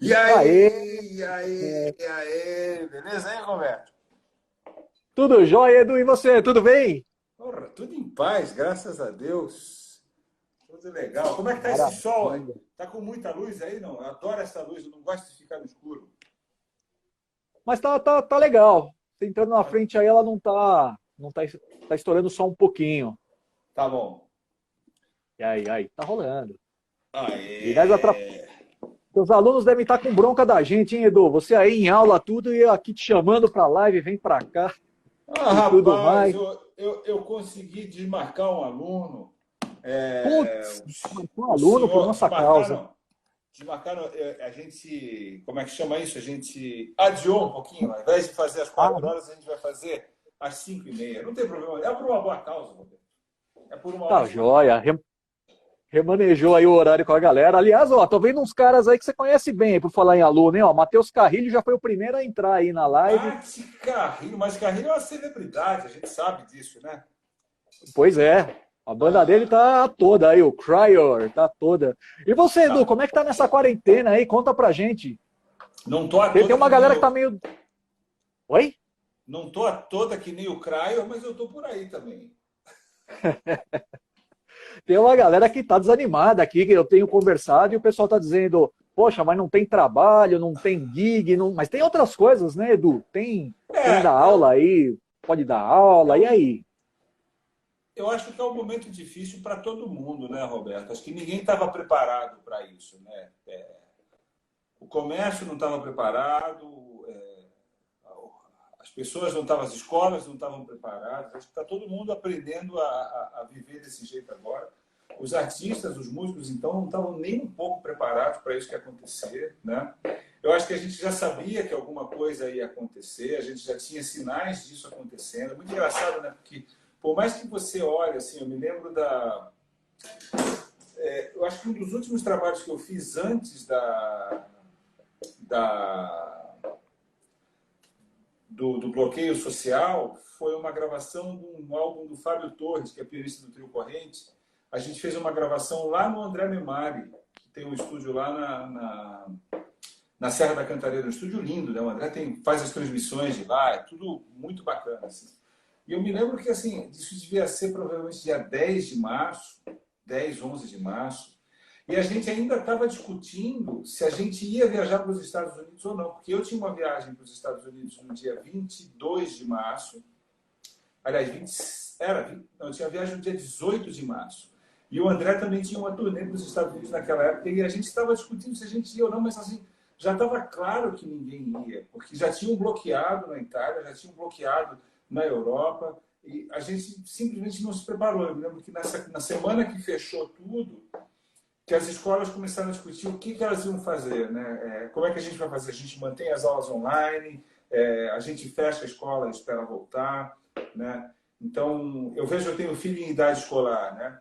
E Aê, aí, e aí, e aí, beleza, hein, Roberto? tudo jóia, Edu? E você, tudo bem? Porra, tudo em paz, graças a Deus. Tudo legal. Como é que tá esse sol aí? Maravilha. Tá com muita luz aí, não? Eu adoro essa luz, eu não gosto de ficar no escuro. Mas tá legal. Você entrando na Tá, frente aí, ela tá estourando só um pouquinho. tá bom. E aí, tá rolando. E nós Aê! os alunos devem estar com bronca da gente, hein, Edu? Você aí em aula, tudo, e eu aqui te chamando pra live, vem pra cá Ah, e tudo rapaz, mais. eu consegui desmarcar um aluno. Putz, um O aluno por senhor, nossa desmarcar causa. não. Desmarcaram, a gente, como é que chama isso? A gente adiou um pouquinho. Ao invés de fazer às Ah, 4 horas, a gente vai fazer às 5h30. Não tem problema. É por uma boa causa, Roberto. É por uma tá ótima jóia. causa. Remanejou aí o horário com a galera. Aliás, ó, tô vendo uns caras aí que você conhece bem, por falar em aluno, hein? Ó, Matheus Carrilho já foi o primeiro a entrar aí na live. Tati Carrilho, mas Carrilho é uma celebridade, a gente sabe disso, né? Pois é, a banda dele Ah, tá toda aí, o Cryer tá toda. E você, Edu, tá. como é que tá nessa quarentena aí? Conta pra gente. Não tô à Tem toda uma que nem galera que tá eu. meio. Oi? Não tô à toda que nem o Craio, mas eu tô por aí também. Tem uma galera que tá desanimada aqui, que eu tenho conversado, e o pessoal tá dizendo, poxa, mas não tem trabalho, não tem gig, não... mas tem outras coisas, né, Edu? Tem da aula Eu, aí, pode dar aula, e eu, aí? eu acho que é um momento difícil para todo mundo, né, Roberto? Acho que ninguém estava preparado para isso, né? O comércio não estava preparado, as pessoas não estavam, as escolas não estavam preparadas. Acho que está todo mundo aprendendo a viver desse jeito agora. Os artistas, os músicos, então, não estavam nem um pouco preparados para isso que ia acontecer, né? Eu acho que a gente já sabia que alguma coisa ia acontecer, a gente já tinha sinais disso acontecendo. É muito engraçado, né? Porque, por mais que você olhe, assim, eu me lembro eu acho que um dos últimos trabalhos que eu fiz antes da, do bloqueio social foi uma gravação de um álbum do Fábio Torres, que é pianista do Trio Corrente. A gente fez uma gravação lá no André Memari, que tem um estúdio lá na Serra da Cantareira, um estúdio lindo, né? O André faz as transmissões de lá, é tudo muito bacana. Assim. E eu me lembro que assim, isso devia ser provavelmente dia 10 de março, 10, 11 de março, e a gente ainda estava discutindo se a gente ia viajar para os Estados Unidos ou não, porque eu tinha uma viagem para os Estados Unidos no dia 22 de março, aliás, 20, não, eu tinha viagem no dia 18 de março. E o André também tinha uma turnê para os Estados Unidos naquela época, e a gente estava discutindo se a gente ia ou não, mas assim, já estava claro que ninguém ia, porque já tinham bloqueado na Itália, já tinham bloqueado na Europa, e a gente simplesmente não se preparou. Eu me lembro que na semana que fechou tudo, que as escolas começaram a discutir o que elas iam fazer, né? Como é que a gente vai fazer? A gente mantém as aulas online, a gente fecha a escola e espera voltar, né? Então, eu vejo, eu tenho filho em idade escolar, né?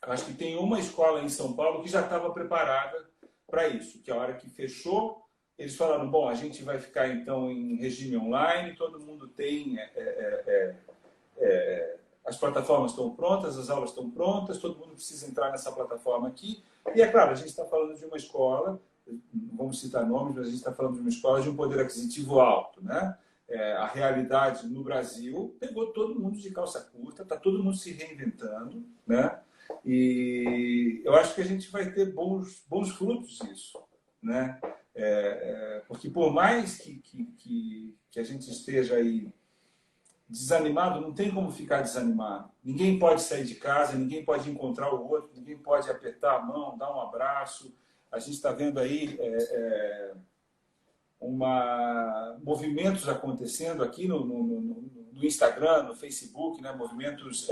Eu acho que tem uma escola em São Paulo que já estava preparada para isso, que a hora que fechou, eles falaram, bom, a gente vai ficar então em regime online, todo mundo tem as plataformas estão prontas, as aulas estão prontas, todo mundo precisa entrar nessa plataforma aqui. E é claro, a gente está falando de uma escola, não vamos citar nomes, mas a gente está falando de uma escola de um poder aquisitivo alto, né? A realidade no Brasil pegou todo mundo de calça curta, está todo mundo se reinventando, né? E eu acho que a gente vai ter bons frutos disso, né? Porque por mais que a gente esteja aí desanimado, não tem como ficar desanimado. Ninguém pode sair de casa, ninguém pode encontrar o outro, ninguém pode apertar a mão, dar um abraço. A gente está vendo aí movimentos acontecendo aqui no Instagram, no Facebook, né? Movimentos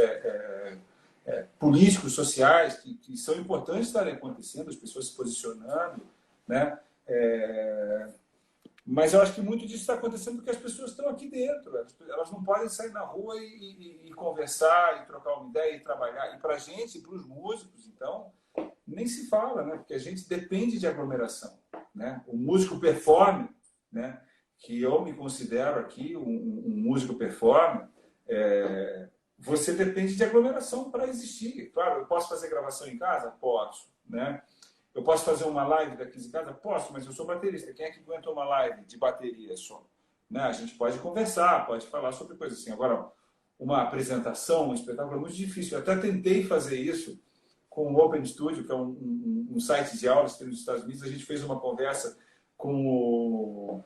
políticos, sociais, que são importantes estarem acontecendo, as pessoas se posicionando, né? Mas eu acho que muito disso está acontecendo porque as pessoas estão aqui dentro. Elas não podem sair na rua e conversar, e trocar uma ideia, e trabalhar. E para a gente, para os músicos, então, nem se fala, né? Porque a gente depende de aglomeração. Né? O músico performe, né? Que eu me considero aqui um músico performer, você depende de aglomeração para existir. Claro, eu posso fazer gravação em casa? Posso. Né? Eu posso fazer uma live daqui de casa? Posso, mas eu sou baterista. Quem é que aguenta uma live de bateria só? Né? A gente pode conversar, pode falar sobre coisas assim. Agora, uma apresentação, um espetáculo é muito difícil. Eu até tentei fazer isso com o Open Studio, que é um site de aulas que tem nos Estados Unidos. A gente fez uma conversa com o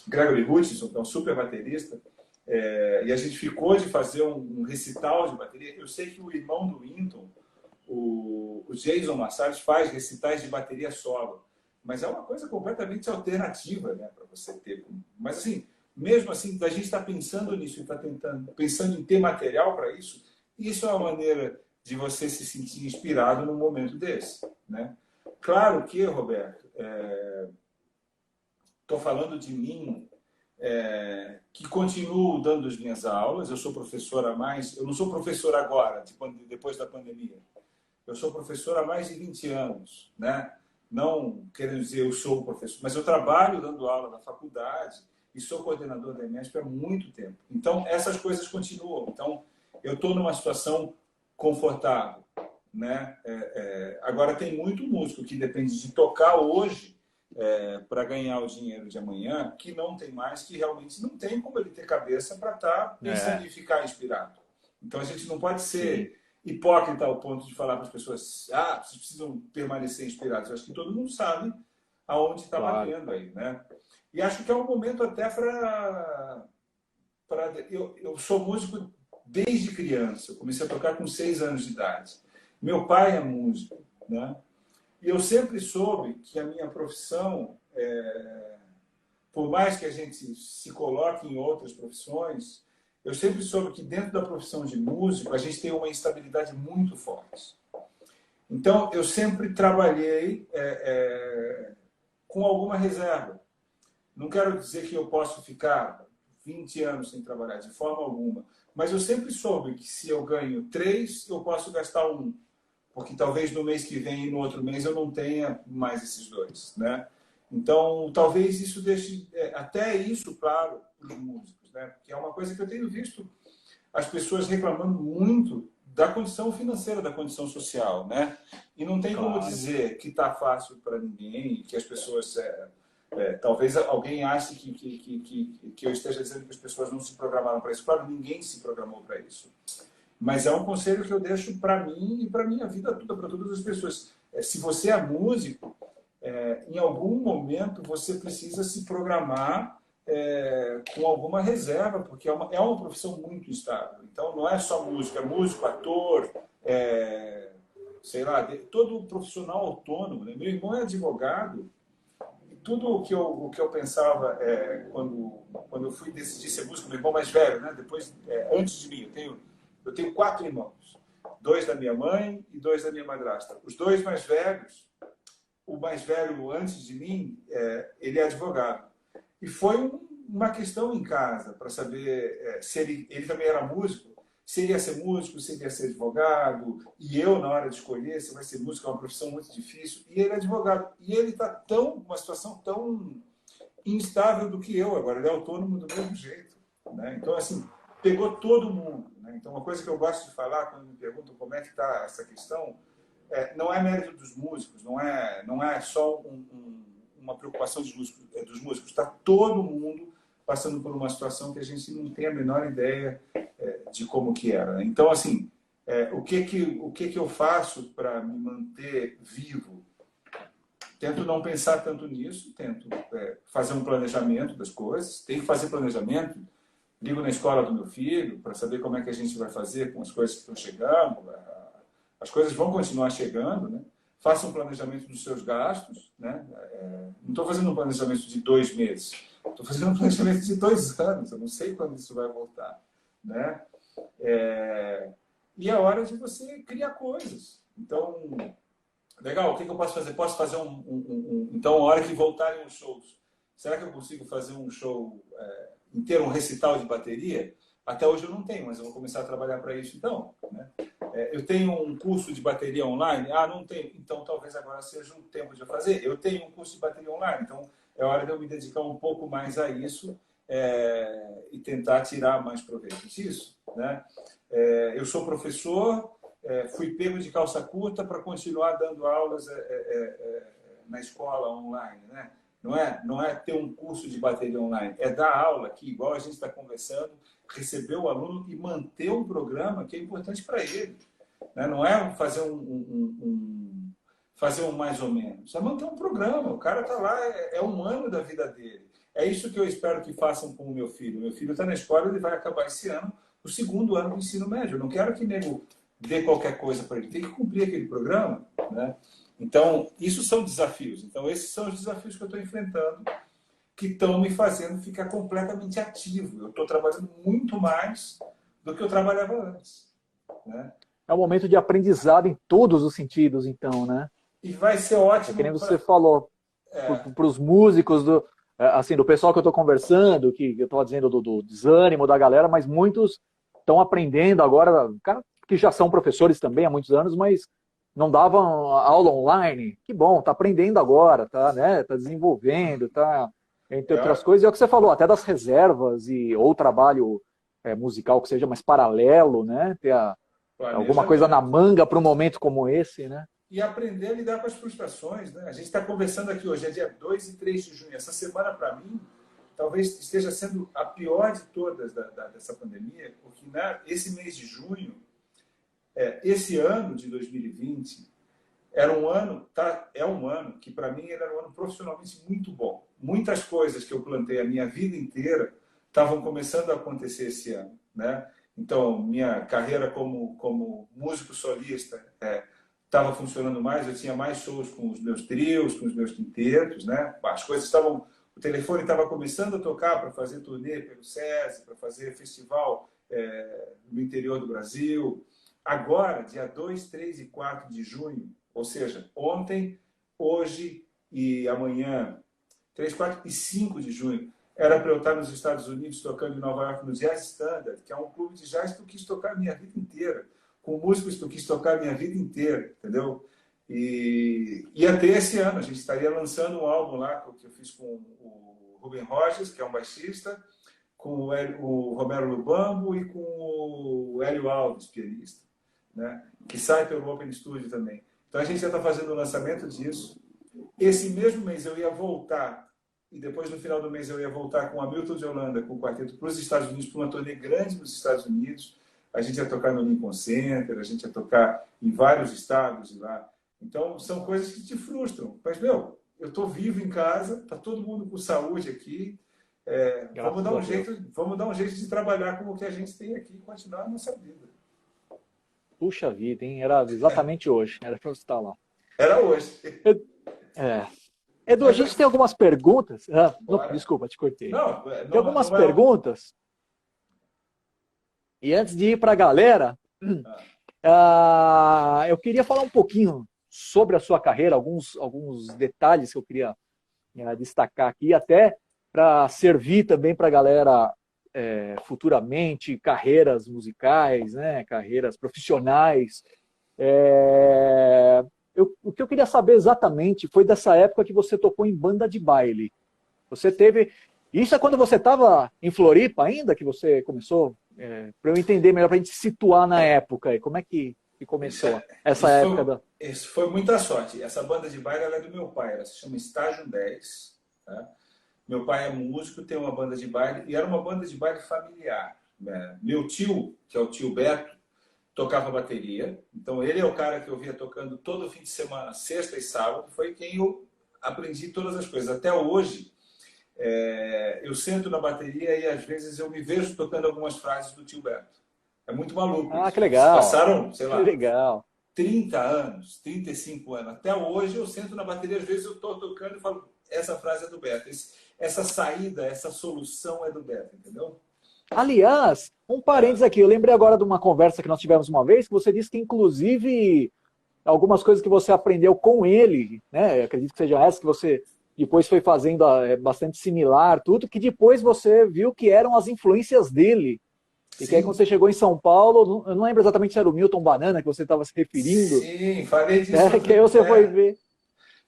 Gregory Hutchinson, que é um super baterista, e a gente ficou de fazer um recital de bateria. Eu sei que o irmão do Wynton, o Jason Massardi, faz recitais de bateria solo, mas é uma coisa completamente alternativa, né, para você ter. Mas assim, mesmo assim, a gente está pensando nisso, está pensando em ter material para isso. Isso é uma maneira de você se sentir inspirado num momento desse, né? Claro que, Roberto, estou falando de mim, que continuo dando as minhas aulas. Eu sou professor há mais... Eu não sou professor agora, depois da pandemia. Eu sou professor há mais de 20 anos, né? Não querendo dizer eu sou professor, mas eu trabalho dando aula na faculdade e sou coordenador da EMESP há muito tempo. Então, essas coisas continuam. Então, eu estou numa situação confortável, né? Agora, tem muito músico que depende de tocar hoje para ganhar o dinheiro de amanhã, que não tem mais, que realmente não tem como ele ter cabeça para estar pensando em ficar inspirado. Então, a gente não pode ser hipócrita ao ponto de falar para as pessoas, vocês precisam permanecer inspirados. Eu acho que todo mundo sabe aonde está batendo aí, né? E acho que é um momento até para... Eu sou músico desde criança. Eu comecei a tocar com 6 anos de idade. Meu pai é músico, né? E eu sempre soube que a minha profissão, por mais que a gente se coloque em outras profissões, eu sempre soube que dentro da profissão de músico a gente tem uma instabilidade muito forte. Então, eu sempre trabalhei com alguma reserva. Não quero dizer que eu posso ficar 20 anos sem trabalhar, de forma alguma. Mas eu sempre soube que se eu ganho 3, eu posso gastar 1. Porque talvez no mês que vem e no outro mês eu não tenha mais esses 2, né? Então, talvez isso deixe até isso claro para os músicos, né? Porque é uma coisa que eu tenho visto as pessoas reclamando muito da condição financeira, da condição social, né? E não tem como dizer que está fácil para ninguém, que as pessoas... talvez alguém ache que eu esteja dizendo que as pessoas não se programaram para isso. Claro, ninguém se programou para isso. Mas é um conselho que eu deixo para mim e para a minha vida toda, para todas as pessoas. Se você é músico, em algum momento você precisa se programar com alguma reserva, porque é uma profissão muito instável. Então, não é só música, é músico, ator, sei lá, todo profissional autônomo, né? Meu irmão é advogado. Tudo o que eu pensava quando eu fui decidir ser músico, meu irmão mais velho, né? Depois, antes de mim, eu tenho 4 irmãos, 2 da minha mãe e 2 da minha madrasta. Os 2 mais velhos, o mais velho antes de mim, ele é advogado. E foi uma questão em casa para saber se ele também era músico, se ele ia ser músico, se ele ia ser advogado. E eu, na hora de escolher, se vai ser músico, é uma profissão muito difícil. E ele é advogado. E ele está numa situação tão instável do que eu agora. Ele é autônomo do mesmo jeito, né? Então, assim, pegou todo mundo, né? Então, uma coisa que eu gosto de falar quando me perguntam como é que está essa questão, não é mérito dos músicos, não é só uma preocupação dos músicos. Está todo mundo passando por uma situação que a gente não tem a menor ideia de como que era, né? Então, assim, o que eu faço para me manter vivo? Tento não pensar tanto nisso, tento fazer um planejamento das coisas, tenho que fazer planejamento, ligo na escola do meu filho para saber como é que a gente vai fazer com as coisas que estão chegando. As coisas vão continuar chegando, né? Faça um planejamento dos seus gastos, né? Não estou fazendo um planejamento de 2 meses, estou fazendo um planejamento de 2 anos, eu não sei quando isso vai voltar, né? E é hora de você criar coisas. Então, legal, o que eu posso fazer? Posso fazer então, a hora que voltarem os shows, será que eu consigo fazer um show inteiro, um recital de bateria? Até hoje eu não tenho, mas eu vou começar a trabalhar para isso então, né? Eu tenho um curso de bateria online? Não tenho. Então, talvez agora seja o tempo de eu fazer. Eu tenho um curso de bateria online, então é hora de eu me dedicar um pouco mais a isso e tentar tirar mais proveito disso, né? Eu sou professor, fui pego de calça curta para continuar dando aulas na escola online, né? Não é ter um curso de bateria online, é dar aula aqui, igual a gente está conversando, receber o aluno e manter um programa que é importante para ele. Né? Não é fazer um mais ou menos, é manter um programa. O cara está lá, é um ano da vida dele. É isso que eu espero que façam com o meu filho. Meu filho está na escola, ele vai acabar esse ano, o segundo ano do ensino médio. Eu não quero que nego dê qualquer coisa para ele, tem que cumprir aquele programa, né? Então, isso são desafios. Então, esses são os desafios que eu estou enfrentando, que estão me fazendo ficar completamente ativo. Eu estou trabalhando muito mais do que eu trabalhava antes, né? É um momento de aprendizado em todos os sentidos, então, né? E vai ser É que nem ótimo você falou, para os músicos, assim, do pessoal que eu estou conversando, que eu estou dizendo do desânimo da galera, mas muitos estão aprendendo agora, cara, que já são professores também há muitos anos, mas não davam aula online. Que bom, tá aprendendo agora, tá, né? Tá desenvolvendo, tá, entre outras coisas. E é o que você falou, até das reservas ou trabalho musical que seja mais paralelo, né? Ter alguma coisa na manga para um momento como esse, né? E aprender a lidar com as frustrações, né? A gente está conversando aqui hoje, é dia 2 e 3 de junho. Essa semana, para mim, talvez esteja sendo a pior de todas dessa pandemia, porque esse mês de junho, esse ano de 2020, era um ano, é um ano que, para mim, era um ano profissionalmente muito bom. Muitas coisas que eu plantei a minha vida inteira estavam começando a acontecer esse ano, né? Então, minha carreira como músico solista estava funcionando mais, eu tinha mais shows com os meus trios, com os meus quintetos, né? As coisas estavam... O telefone estava começando a tocar para fazer turnê pelo SESI, para fazer festival no interior do Brasil. Agora, dia 2, 3 e 4 de junho, ou seja, ontem, hoje e amanhã, 3, 4 e 5 de junho, era para eu estar nos Estados Unidos tocando em Nova York no Jazz Standard, que é um clube de jazz que eu quis tocar a minha vida inteira, com músicos que eu quis tocar a minha vida inteira, entendeu? E ia ter esse ano, a gente estaria lançando um álbum lá que eu fiz com o Ruben Rogers, que é um baixista, com o Romero Lubambo e com o Hélio Alves, pianista, né? Que sai pelo Open Studio também. Então a gente já está fazendo o lançamento disso. Esse mesmo mês eu ia voltar, e depois no final do mês eu ia voltar com o Hamilton de Holanda, com o quarteto, para os Estados Unidos, para uma turnê grande nos Estados Unidos. A gente ia tocar no Lincoln Center, a gente ia tocar em vários estados de lá. Então são coisas que te frustram. Mas, eu estou vivo em casa, está todo mundo com saúde aqui. Vamos dar um jeito de trabalhar com o que a gente tem aqui e continuar a nossa vida. Puxa vida, hein? Era exatamente hoje. Era para você estar lá. Era hoje. Edu, a gente tem algumas perguntas. Desculpa, te cortei. Tem algumas perguntas. E antes de ir para a galera, eu queria falar um pouquinho sobre a sua carreira, alguns detalhes que eu queria destacar aqui, até para servir também para a galera futuramente, carreiras musicais, né, carreiras profissionais. O que eu queria saber exatamente foi dessa época que você tocou em banda de baile. Você teve... Isso é quando você estava em Floripa ainda, que você começou? Para eu entender melhor, para a gente se situar na época. Como é que começou essa época? Isso foi muita sorte. Essa banda de baile ela é do meu pai, ela se chama Estágio 10. Tá? Meu pai é músico, tem uma banda de baile, e era uma banda de baile familiar. Né? Meu tio, que é o tio Beto, tocava bateria. Então ele é o cara que eu via tocando todo fim de semana, sexta e sábado. Foi quem eu aprendi todas as coisas. Até hoje, eu sento na bateria e às vezes eu me vejo tocando algumas frases do tio Beto. É muito maluco. Que legal. Passaram, sei lá, que legal. 30 anos, 35 anos. Até hoje eu sento na bateria, às vezes eu estou tocando e falo, essa frase é do Beto. Essa saída, essa solução é do Beto, entendeu? Aliás, um parênteses aqui. Eu lembrei agora de uma conversa que nós tivemos uma vez, que você disse que, inclusive, algumas coisas que você aprendeu com ele, né? Eu acredito que seja essa que você depois foi fazendo bastante similar, tudo, que depois você viu que eram as influências dele. E que aí quando você chegou em São Paulo, eu não lembro exatamente se era o Milton Banana que você estava se referindo. Sim, falei disso. Que aí você foi ver.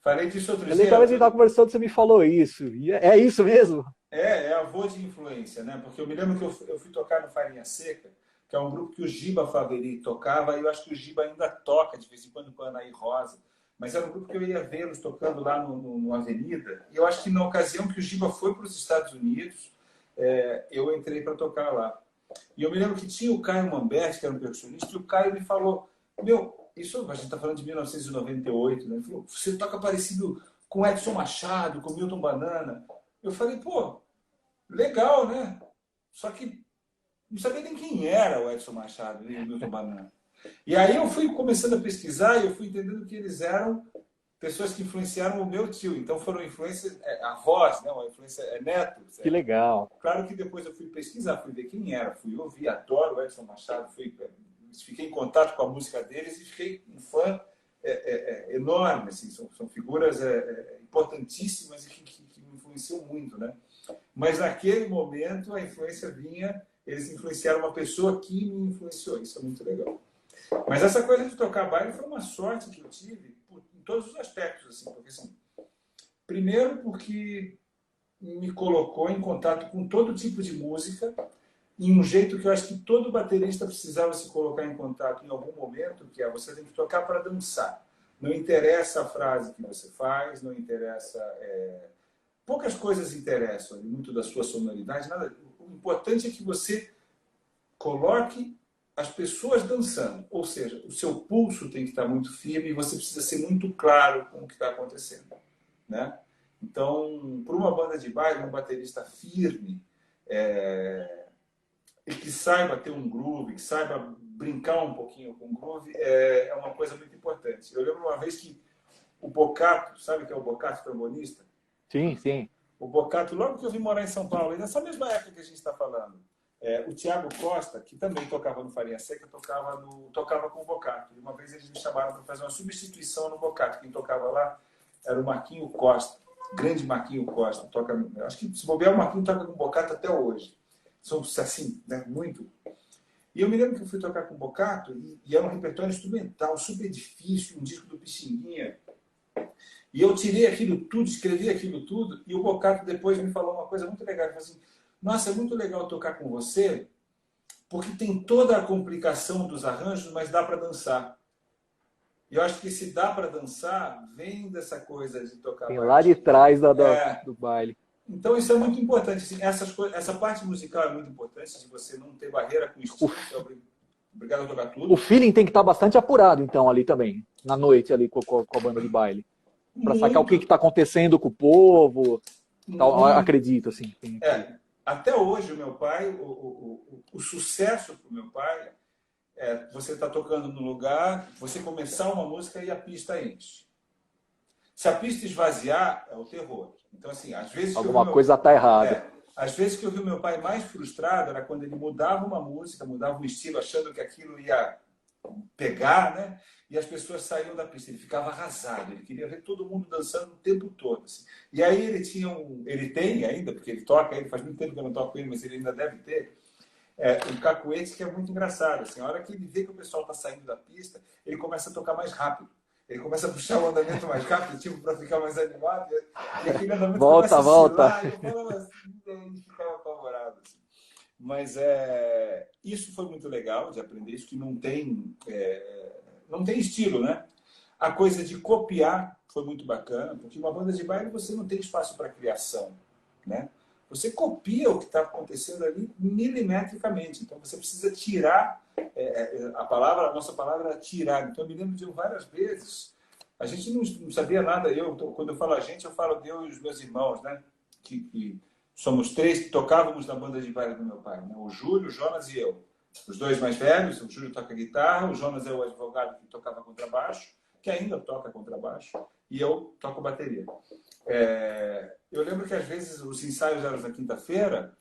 Falei disso outro dia. Talvez a gente estava conversando, você me falou isso. E é isso mesmo? É avô de influência, né? Porque eu me lembro que eu fui tocar no Farinha Seca, que que é um grupo que o Giba Faveri tocava, e eu acho que o Giba ainda toca de vez em quando com a Anaí Rosa. mas era um grupo que eu ia vê-los tocando lá no Avenida. E eu acho que na ocasião que o Giba foi para os Estados Unidos, eu entrei para tocar lá. E eu me lembro que tinha o Caio Mamberti, que era um percussionista, e o Caio me falou, isso a gente está falando de 1998, né? Ele falou, você toca parecido com Edson Machado, com Milton Banana. Eu falei, pô, legal, né? Só que não sabia nem quem era o Edson Machado e o Milton Banana. E aí eu fui começando a pesquisar e eu fui entendendo que eles eram pessoas que influenciaram o meu tio. Então foram influências, avós, né? Uma influência neto. Certo? Que legal. Claro que depois eu fui pesquisar, fui ver quem era, fui ouvir, adoro o Edson Machado, fiquei em contato com a música deles e fiquei um fã enorme. Assim, são figuras importantíssimas e que me influenciam muito, né? Mas naquele momento a influência vinha, eles influenciaram uma pessoa que me influenciou. Isso é muito legal. Mas essa coisa de tocar baile foi uma sorte que eu tive em todos os aspectos, assim, porque assim, primeiro porque me colocou em contato com todo tipo de música em um jeito que eu acho que todo baterista precisava se colocar em contato em algum momento, que é você tem que tocar para dançar. Não interessa a frase que você faz, não interessa... poucas coisas interessam, muito da sua sonoridade, nada. O importante é que você coloque as pessoas dançando, ou seja, o seu pulso tem que estar muito firme e você precisa ser muito claro com o que está acontecendo, né? Então, para uma banda de baile, um baterista firme e que saiba ter um groove, que saiba brincar um pouquinho com o groove, é uma coisa muito importante. Eu lembro uma vez que o Bocato, sabe o que é o Bocato, trombonista? Sim, sim. O Bocato, logo que eu vim morar em São Paulo, nessa mesma época que a gente está falando, o Thiago Costa, que também tocava no Farinha Seca, tocava com o Bocato. E uma vez eles me chamaram para fazer uma substituição no Bocato. Quem tocava lá era o Marquinho Costa, grande Marquinho Costa. Acho que se bobear, o Marquinho toca com o Bocato até hoje. São assim, né, muito. E eu me lembro que eu fui tocar com o Bocato e era um repertório instrumental, super difícil, um disco do Pixinguinha. E eu tirei aquilo tudo, escrevi aquilo tudo, e o Bocato depois me falou uma coisa muito legal. Ele falou assim, nossa, é muito legal tocar com você, porque tem toda a complicação dos arranjos, mas dá para dançar. E eu acho que se dá para dançar, vem dessa coisa de tocar baile. Lá de trás do baile. Então isso é muito importante. Assim, essa parte musical é muito importante, de você não ter barreira com o estilo, obrigado a tocar tudo. O feeling tem que estar bastante apurado, então, ali também, na noite, ali com a banda de baile. Para sacar o que está acontecendo com o povo, tal, acredito, assim. Até hoje, o meu pai, o sucesso para o meu pai você está tocando no lugar, você começar uma música e a pista enche. Se a pista esvaziar, é o terror. Então, assim, às vezes... Alguma coisa está errada. Às vezes que eu vi o meu pai mais frustrado era quando ele mudava uma música, mudava um estilo, achando que aquilo ia pegar, né? E as pessoas saíam da pista. Ele ficava arrasado. Ele queria ver todo mundo dançando o tempo todo. Assim. E aí ele tem ainda, porque ele toca, ele faz muito tempo que eu não toco com ele, mas ele ainda deve ter, um cacuete que é muito engraçado. Assim, a hora que ele vê que o pessoal está saindo da pista, ele começa a tocar mais rápido. Ele começa a puxar o andamento mais rápido, tipo, para ficar mais animado. E aquele andamento começa a oscilar, e eu falava assim, ele ficava apavorado. Assim. Mas isso foi muito legal de aprender, isso que não tem estilo, né? A coisa de copiar foi muito bacana, porque uma banda de baile você não tem espaço para criação, né? Você copia o que está acontecendo ali milimetricamente. Então você precisa tirar a nossa palavra é tirar. Então eu me lembro de várias vezes. A gente não sabia nada. Quando eu falo a gente, eu falo eu e os meus irmãos, né? Que somos 3 que tocávamos na banda de baile do meu pai, né? O Júlio, o Jonas e eu. Os 2 mais velhos, o Júlio toca guitarra, o Jonas é o advogado que tocava contrabaixo, que ainda toca contrabaixo, e eu toco bateria. Eu lembro que às vezes os ensaios eram na quinta-feira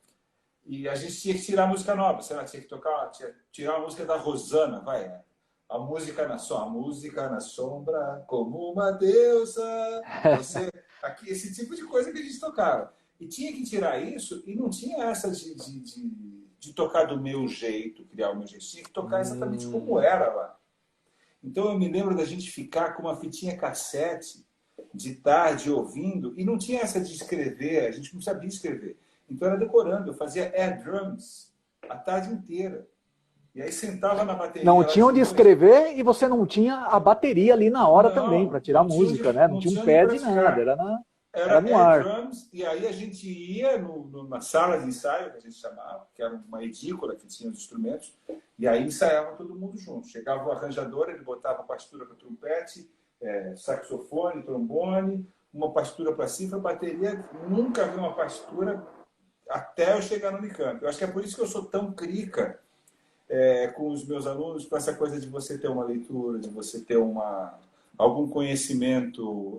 e a gente tinha que tirar música nova, sei lá, tinha que tirar a música da Rosana, a música na sombra, como uma deusa, esse tipo de coisa que a gente tocava. E tinha que tirar isso e não tinha essa de tocar do meu jeito, criar o meu jeito, tinha que tocar exatamente como era lá. Então eu me lembro da gente ficar com uma fitinha cassete de tarde ouvindo, e não tinha essa de escrever, a gente não sabia escrever. Então era decorando, eu fazia air drums a tarde inteira. E aí sentava na bateria. Não tinha onde escrever e você não tinha a bateria ali na hora também, para tirar música, né? Não tinha um pad, nada, era no ar. Drums, e aí a gente ia numa sala de ensaio, que a gente chamava, que era uma edícula que tinha os instrumentos, e aí ensaiava todo mundo junto. Chegava o arranjador, ele botava a partitura para trompete, saxofone, trombone, uma partitura para cifra, bateria. Nunca vi uma partitura até eu chegar no Unicamp. Eu acho que é por isso que eu sou tão crica com os meus alunos, com essa coisa de você ter uma leitura, de você ter algum conhecimento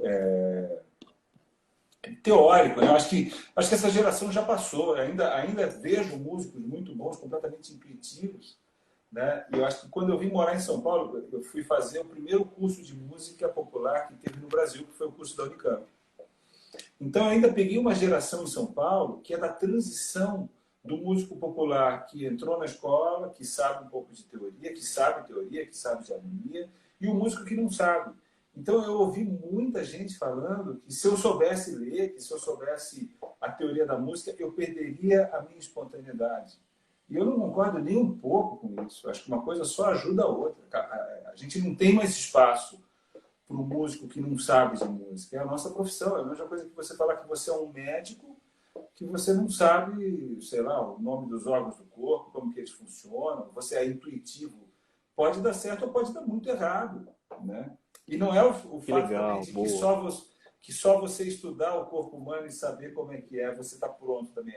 teórico, né? Eu acho que essa geração já passou. Ainda vejo músicos muito bons, completamente intuitivos, né? E eu acho que quando eu vim morar em São Paulo, eu fui fazer o primeiro curso de música popular que teve no Brasil, que foi o curso da Unicamp. Então eu ainda peguei uma geração em São Paulo que é da transição do músico popular que entrou na escola, que sabe um pouco de teoria, que sabe de harmonia, e o músico que não sabe. Então eu ouvi muita gente falando que se eu soubesse ler, que se eu soubesse a teoria da música, eu perderia a minha espontaneidade. E eu não concordo nem um pouco com isso. Eu acho que uma coisa só ajuda a outra. A gente não tem mais espaço para o músico que não sabe de música. É a nossa profissão. É a mesma coisa que você falar que você é um médico que você não sabe, sei lá, o nome dos órgãos do corpo, como que eles funcionam. Você é intuitivo. Pode dar certo ou pode dar muito errado, né? E não é o fato legal, também de que só você estudar o corpo humano e saber como é que é, você está pronto também.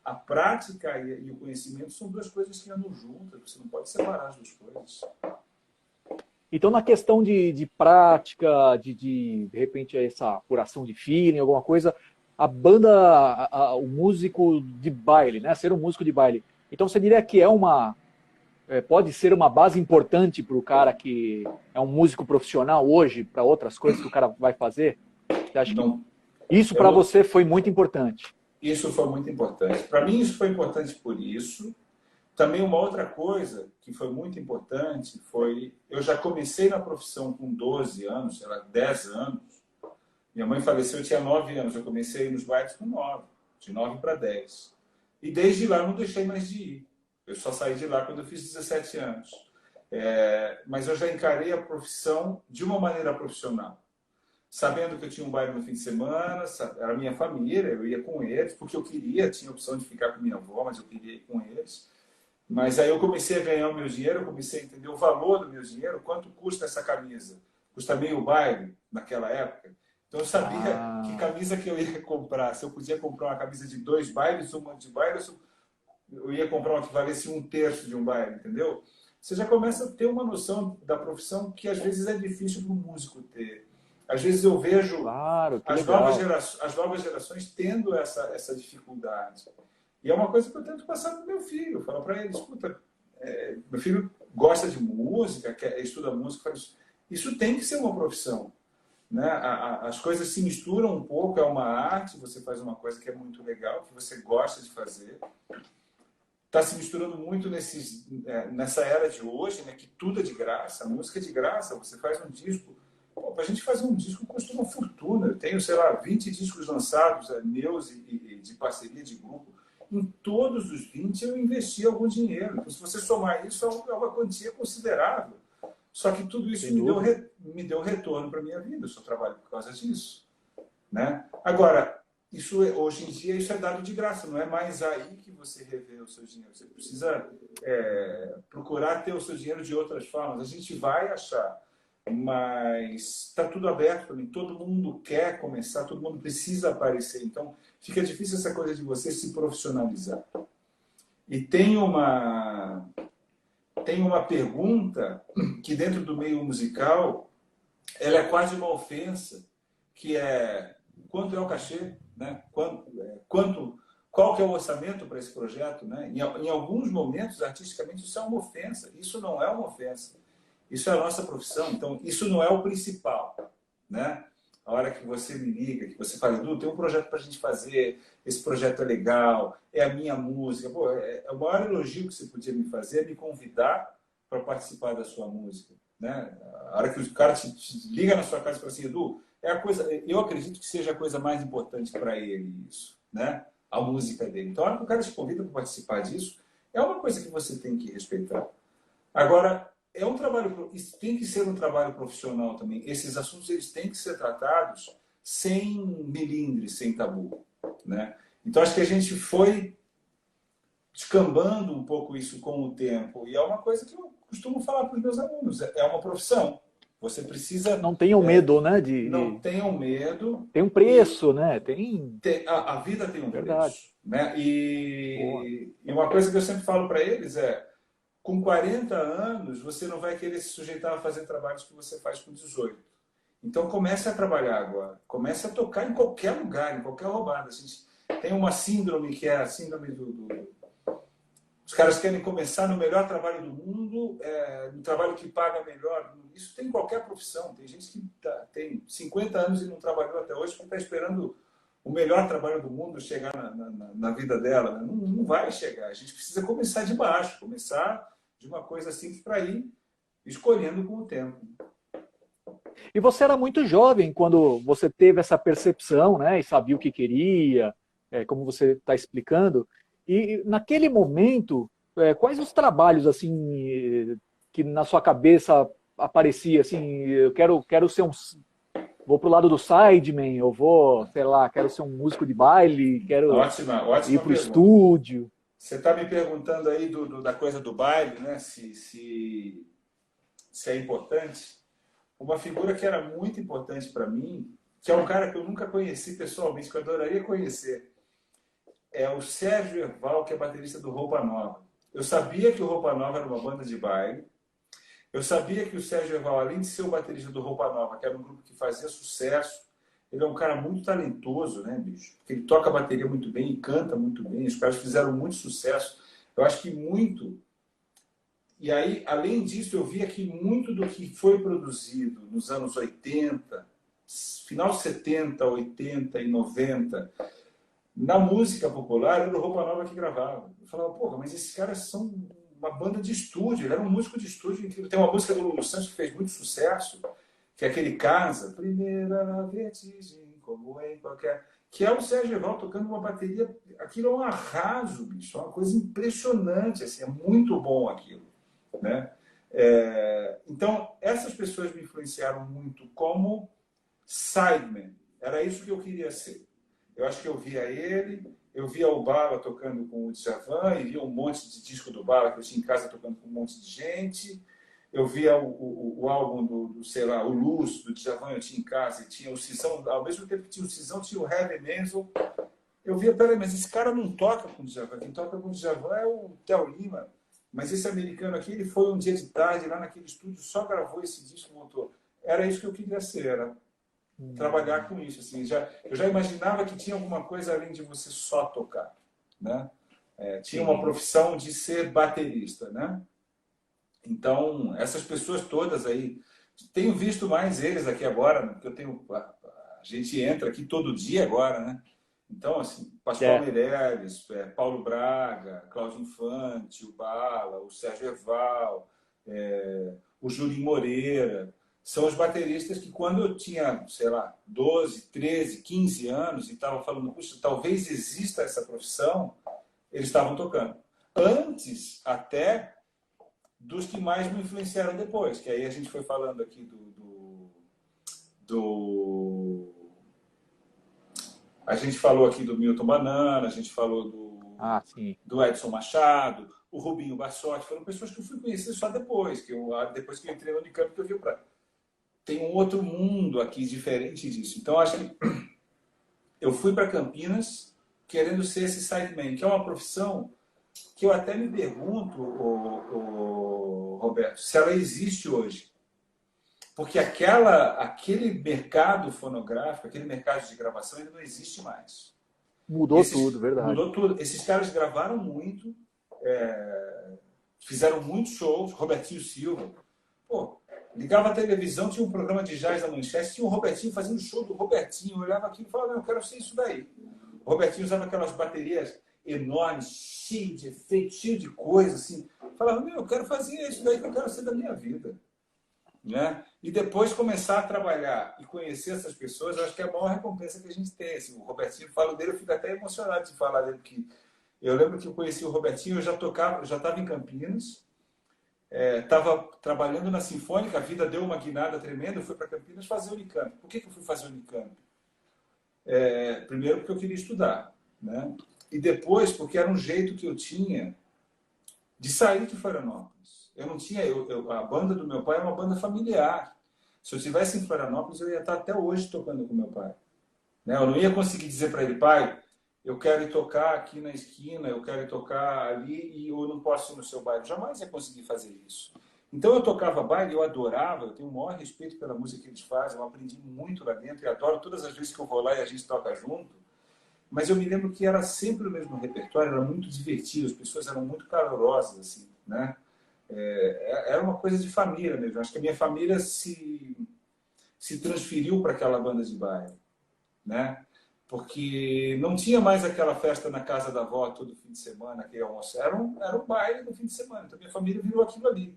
A prática e o conhecimento são duas coisas que andam juntas. Você não pode separar as duas coisas. Então, na questão de prática, de repente, essa apuração de feeling, alguma coisa, a banda, o músico de baile, né? Ser um músico de baile. Então, você diria que pode ser uma base importante para o cara que é um músico profissional hoje, para outras coisas que o cara vai fazer? Você acha que isso para você foi muito importante? Isso foi muito importante. Para mim, isso foi importante por isso. Também uma outra coisa que foi muito importante foi... Eu já comecei na profissão com 12 anos, sei lá, 10 anos. Minha mãe faleceu, eu tinha 9 anos. Eu comecei nos bailes com 9, de 9 para 10. E desde lá não deixei mais de ir. Eu só saí de lá quando eu fiz 17 anos. Mas eu já encarei a profissão de uma maneira profissional. Sabendo que eu tinha um baile no fim de semana, era minha família, eu ia com eles, porque eu queria, tinha a opção de ficar com minha avó, mas eu queria ir com eles. Mas aí eu comecei a ganhar o meu dinheiro, eu comecei a entender o valor do meu dinheiro, quanto custa essa camisa. Custa meio baile naquela época. Então eu sabia que camisa que eu ia comprar. Se eu podia comprar uma camisa de 2 bailes, uma de baile, eu ia comprar uma que valesse 1/3 de um baile, entendeu? Você já começa a ter uma noção da profissão que às vezes é difícil para o músico ter. Às vezes eu vejo as novas gerações tendo essa dificuldade. E é uma coisa que eu tento passar para o meu filho. Eu falo para ele, escuta, meu filho gosta de música, estuda música, isso tem que ser uma profissão. Né? As coisas se misturam um pouco, é uma arte, você faz uma coisa que é muito legal, que você gosta de fazer. Está se misturando muito nessa era de hoje, né, que tudo é de graça, a música é de graça, você faz um disco. Para a gente fazer um disco custa uma fortuna. Eu tenho, sei lá, 20 discos lançados, meus e de parceria de grupo. Em todos os 20 eu investi algum dinheiro. Então, se você somar isso, é uma quantia considerável. Só que tudo isso me deu retorno para a minha vida. Eu só trabalho por causa disso. Né? Agora, hoje em dia isso é dado de graça. Não é mais aí que você revê o seu dinheiro. Você precisa procurar ter o seu dinheiro de outras formas. A gente vai achar. Mas está tudo aberto para mim. Todo mundo quer começar, todo mundo precisa aparecer. Então, fica difícil essa coisa de você se profissionalizar. E tem uma pergunta que dentro do meio musical ela é quase uma ofensa, que é quanto é o cachê, né? Qual que é o orçamento para esse projeto, né? Em alguns momentos, artisticamente, isso é uma ofensa. Isso não é uma ofensa. Isso é a nossa profissão, então isso não é o principal, né? A hora que você me liga, que você fala, Edu, tem um projeto para a gente fazer, esse projeto é legal, é a minha música. Pô, o maior elogio que você podia me fazer é me convidar para participar da sua música, né? A hora que o cara te liga na sua casa e fala assim, Edu, eu acredito que seja a coisa mais importante para ele isso, né? A música dele. Então, a hora que o cara te convida para participar disso, é uma coisa que você tem que respeitar. Agora, é um trabalho, isso tem que ser um trabalho profissional também. Esses assuntos eles têm que ser tratados sem melindre, sem tabu, né? Então, acho que a gente foi descambando um pouco isso com o tempo. E é uma coisa que eu costumo falar para os meus alunos. É uma profissão. Você precisa... Não tenham medo, né? Não tenham medo. Tem um preço, né? A vida tem um Verdade. preço. Né? E uma coisa que eu sempre falo para eles é: com 40 anos, você não vai querer se sujeitar a fazer trabalhos que você faz com 18. Então, comece a trabalhar agora. Comece a tocar em qualquer lugar, em qualquer roubada. A gente tem uma síndrome que é a síndrome os caras querem começar no melhor trabalho do mundo, no trabalho que paga melhor. Isso tem em qualquer profissão. Tem gente que tem 50 anos e não trabalhou até hoje porque está esperando o melhor trabalho do mundo chegar na vida dela. Né? Não vai chegar. A gente precisa começar de baixo, começar de uma coisa simples para ir escolhendo com o tempo. E você era muito jovem quando você teve essa percepção, né? E sabia o que queria, como você está explicando. E naquele momento, quais os trabalhos assim que na sua cabeça aparecia assim, eu quero ser vou pro lado do sideman, eu vou, sei lá, quero ser um músico de baile, quero ótima ir pro pergunta. estúdio. Você está me perguntando aí da coisa do baile, né? Se é importante. Uma figura que era muito importante para mim, que é um cara que eu nunca conheci pessoalmente, que eu adoraria conhecer, é o Sérgio Erval, que é baterista do Roupa Nova. Eu sabia que o Roupa Nova era uma banda de baile. Eu sabia que o Sérgio Erval, além de ser o baterista do Roupa Nova, que era um grupo que fazia sucesso, ele é um cara muito talentoso, né, bicho? Porque ele toca a bateria muito bem e canta muito bem. Os caras fizeram muito sucesso. Eu acho que muito... E aí, além disso, eu via que muito do que foi produzido nos anos 80, final 70, 80 e 90... na música popular, era o Roupa Nova que gravava. Eu falava, porra, mas esses caras são uma banda de estúdio. Ele era um músico de estúdio incrível. Tem uma música do Lulu Santos que fez muito sucesso, que é aquele Casa, primeira vertigem, como em qualquer... que é o Sérgio Erval tocando uma bateria. Aquilo é um arraso, bicho. É uma coisa impressionante. Assim, é muito bom aquilo. Né? Então, essas pessoas me influenciaram muito como sideman. Era isso que eu queria ser. Eu acho que eu via ele, eu via o Bala tocando com o Djavan, e via um monte de disco do Bala que eu tinha em casa tocando com um monte de gente. Eu via o álbum sei lá, o Luz, do Djavan, eu tinha em casa, e tinha o Cisão, ao mesmo tempo que tinha o Cisão, tinha o Heavy Menzel. Eu via, peraí, mas esse cara não toca com o Djavan, quem toca com o Djavan é o Theo Lima. Mas esse americano aqui, ele foi um dia de tarde lá naquele estúdio, só gravou esse disco e voltou. Era isso que eu queria ser, era trabalhar com isso. Assim, eu já imaginava que tinha alguma coisa além de você só tocar. Né? Tinha uma profissão de ser baterista. Né? Então, essas pessoas todas aí, tenho visto mais eles aqui agora, né? Porque a gente entra aqui todo dia agora, né? Então, assim, Pascoal Meirelles, Paulo Braga, Cláudio Infante, o Bala, o Sérgio Erval, o Julinho Moreira, são os bateristas que, quando eu tinha, sei lá, 12, 13, 15 anos e estava falando, puxa, talvez exista essa profissão, eles estavam tocando. Antes, até, dos que mais me influenciaram depois, que aí a gente foi falando aqui a gente falou aqui do Milton Banana, a gente falou do Edson Machado, o Rubinho Bassotti, foram pessoas que eu fui conhecer só depois que eu entrei no Unicamp, que eu vi tem um outro mundo aqui diferente disso. Então, acho que eu fui para Campinas querendo ser esse sideman, que é uma profissão que eu até me pergunto, Roberto, se ela existe hoje. Porque aquele mercado fonográfico, aquele mercado de gravação, ele não existe mais. Mudou tudo, verdade. Mudou tudo. Esses caras gravaram muito, fizeram muitos shows. Robertinho Silva. Pô, ligava a televisão, tinha um programa de jazz na Manchete, tinha o Robertinho fazendo show do Robertinho. Eu olhava aquilo e falava, eu quero ser isso daí. O Robertinho usava aquelas baterias enormes, cheio de efeitos, cheio de coisa, assim. Eu falava, eu quero fazer isso daí que eu quero ser da minha vida. Né? E depois começar a trabalhar e conhecer essas pessoas, eu acho que é a maior recompensa que a gente tem. Assim, o Robertinho fala dele, eu fico até emocionado de falar dele, porque Eu lembro que eu conheci o Robertinho, eu já estava em Campinas, estava trabalhando na Sinfônica, a vida deu uma guinada tremenda, eu fui para Campinas fazer Unicamp. Por que eu fui fazer Unicamp? Primeiro porque eu queria estudar, né? E depois porque era um jeito que eu tinha de sair de Florianópolis. Eu não tinha, a banda do meu pai é uma banda familiar. Se eu estivesse em Florianópolis, eu ia estar até hoje tocando com meu pai, né? Eu não ia conseguir dizer para ele, pai, eu quero ir tocar aqui na esquina, eu quero ir tocar ali e eu não posso ir no seu baile. Jamais ia conseguir fazer isso. Então eu tocava baile, eu adorava, eu tenho o maior respeito pela música que eles fazem, eu aprendi muito lá dentro e adoro todas as vezes que eu vou lá e a gente toca junto. Mas eu me lembro que era sempre o mesmo repertório, era muito divertido, as pessoas eram muito calorosas, assim, né? Era uma coisa de família mesmo. Acho que a minha família se transferiu para aquela banda de baile, né? Porque não tinha mais aquela festa na casa da avó todo fim de semana, aquele almoço. Era um baile no fim de semana. Então, minha família virou aquilo ali.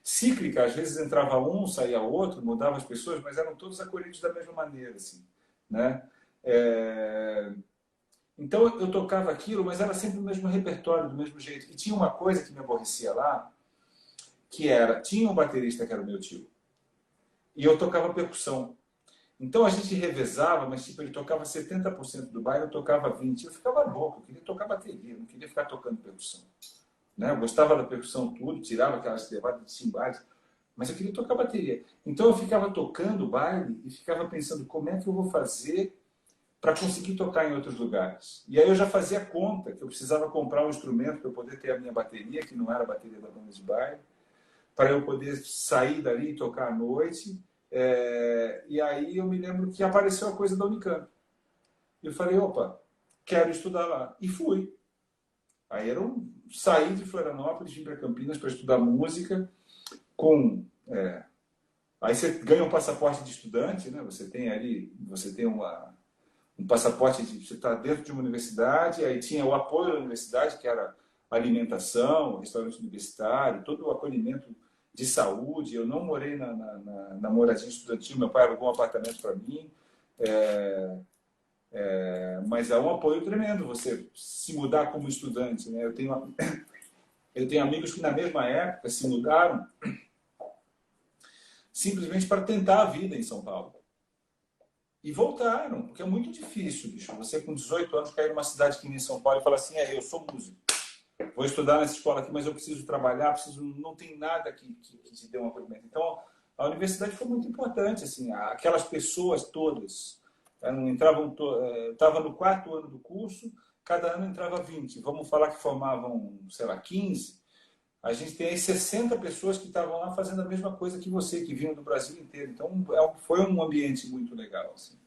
Cíclica, às vezes entrava um, saía outro, mudava as pessoas, mas eram todos acolhidos da mesma maneira, assim, né? Então, eu tocava aquilo, mas era sempre o mesmo repertório, do mesmo jeito. E tinha uma coisa que me aborrecia lá, que era, tinha um baterista que era o meu tio, e eu tocava percussão. Então a gente revezava, mas tipo, ele tocava 70% do baile, eu tocava 20%. Eu ficava louco, eu queria tocar bateria, não queria ficar tocando percussão, né? Eu gostava da percussão tudo, tirava aquelas levadas de timbales, mas eu queria tocar bateria. Então eu ficava tocando o baile e ficava pensando como é que eu vou fazer para conseguir tocar em outros lugares. E aí eu já fazia conta que eu precisava comprar um instrumento para eu poder ter a minha bateria, que não era a bateria da banda de baile, para eu poder sair dali e tocar à noite. E aí eu me lembro que apareceu a coisa da Unicamp. Eu falei, opa, quero estudar lá. E fui. Aí saí de Florianópolis, vim para Campinas para estudar música. Aí você ganha um passaporte de estudante, né? Você tem um passaporte você está dentro de uma universidade. Aí tinha o apoio da universidade, que era alimentação, restaurante universitário, todo o acolhimento de saúde. Eu não morei na moradia estudantil, meu pai alugou um apartamento para mim, mas é um apoio tremendo você se mudar como estudante, né? Eu tenho amigos que na mesma época se mudaram simplesmente para tentar a vida em São Paulo. E voltaram, porque é muito difícil, bicho. Você com 18 anos cair numa cidade que nem São Paulo e falar assim, eu sou músico. Vou estudar nessa escola aqui, mas eu preciso trabalhar, não tem nada que te dê um acolhimento. Então, a universidade foi muito importante, assim, aquelas pessoas todas estava no 4º ano do curso, cada ano entrava 20. Vamos falar que formavam, sei lá, 15. A gente tem aí 60 pessoas que estavam lá fazendo a mesma coisa que você, que vinham do Brasil inteiro. Então, foi um ambiente muito legal, assim.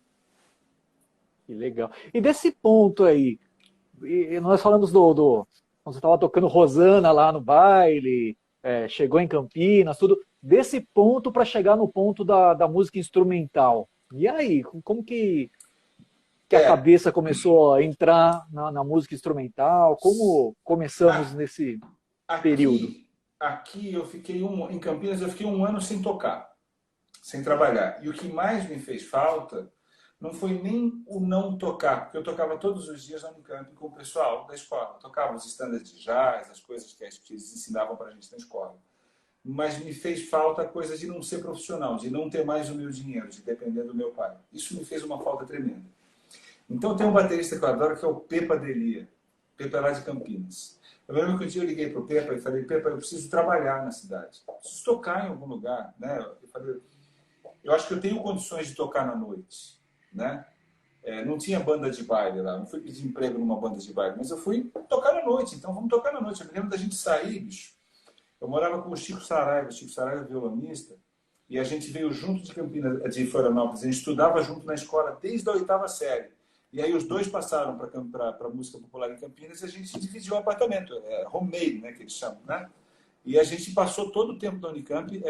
Que legal. E desse ponto aí, nós falamos quando você estava tocando Rosana lá no baile, chegou em Campinas, tudo. Desse ponto para chegar no ponto da música instrumental. E aí, como que a cabeça começou a entrar na música instrumental? Como começamos nesse período? Aqui eu fiquei em Campinas, eu fiquei 1 ano sem tocar, sem trabalhar. E o que mais me fez falta não foi nem o não tocar, porque eu tocava todos os dias na Unicamp com o pessoal da escola. Eu tocava os standards de jazz, as coisas que eles ensinavam para a gente na escola. Mas me fez falta a coisa de não ser profissional, de não ter mais o meu dinheiro, de depender do meu pai. Isso me fez uma falta tremenda. Então tem um baterista que eu adoro, que é o Pepa Delia. Pepa é lá de Campinas. Eu lembro que um dia eu liguei para o Pepa e falei, Pepa, eu preciso trabalhar na cidade. Eu preciso tocar em algum lugar, né? Eu falei, eu acho que eu tenho condições de tocar na noite, né? Não tinha banda de baile lá, não fui pedir emprego numa banda de baile, mas eu fui tocar na noite, então vamos tocar na noite. Eu me lembro da gente sair, bicho. Eu morava com o Chico Saraiva é violonista, e a gente veio junto de Campinas, de Florianópolis, a gente estudava junto na escola desde a 8ª série. E aí os dois passaram para música popular em Campinas e a gente dividiu um apartamento, homemade, né, que eles chamam, né? E a gente passou todo o tempo da Unicamp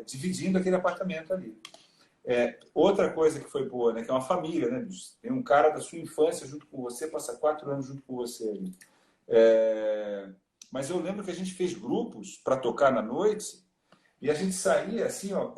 dividindo aquele apartamento ali. Outra coisa que foi boa, né, que é uma família, né, bicho? Tem um cara da sua infância junto com você, passa 4 anos junto com você ali. Mas eu lembro que a gente fez grupos para tocar na noite e a gente saía assim, ó,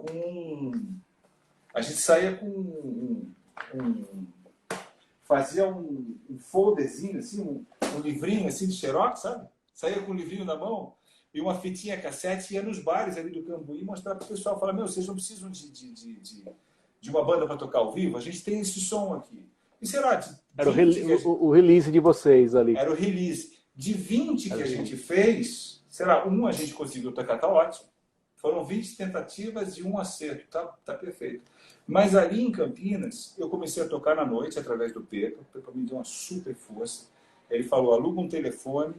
fazia um folderzinho, assim, um livrinho assim de xerox, sabe? Saía com um livrinho na mão e uma fitinha cassete, ia nos bares ali do Cambuí mostrar para o pessoal, falar, meu, vocês não precisam de uma banda para tocar ao vivo, a gente tem esse som aqui. E sei lá, Era o release de vocês ali. Era o release. De 20 que a gente fez, sei lá, a gente conseguiu tocar, tá ótimo. Foram 20 tentativas e um acerto, tá perfeito. Mas ali em Campinas, eu comecei a tocar na noite através do Pepa. O Pepa me deu uma super força. Ele falou, aluga um telefone,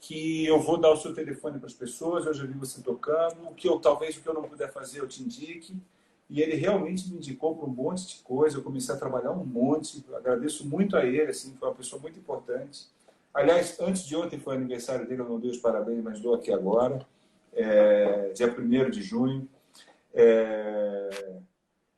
que eu vou dar o seu telefone para as pessoas, eu já vi você tocando, talvez o que eu não puder fazer eu te indique. E ele realmente me indicou para um monte de coisa, eu comecei a trabalhar um monte, eu agradeço muito a ele, assim, foi uma pessoa muito importante. Aliás, antes de ontem foi aniversário dele, eu não dei os parabéns, mas dou aqui agora, dia 1º de junho.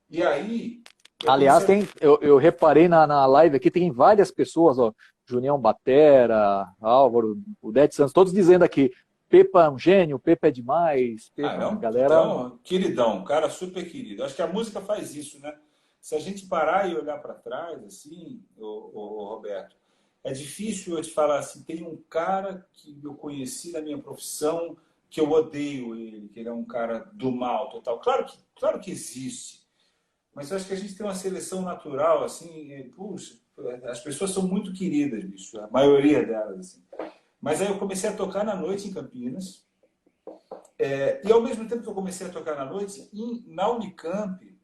E aí... Aliás, eu reparei na live aqui, tem várias pessoas, ó, Junião Batera, Álvaro, o Dete Santos, todos dizendo aqui, Pepa é um gênio, Pepa é demais, Pepa, galera... Então, queridão, cara super querido. Acho que a música faz isso, né? Se a gente parar e olhar para trás, assim, o Roberto, é difícil eu te falar assim, tem um cara que eu conheci na minha profissão que eu odeio ele, que ele é um cara do mal total. Claro que existe, mas eu acho que a gente tem uma seleção natural, assim, puxa, as pessoas são muito queridas, bicho, a maioria delas, assim. Mas aí eu comecei a tocar na noite em Campinas, e ao mesmo tempo que eu comecei a tocar na noite, na Unicamp,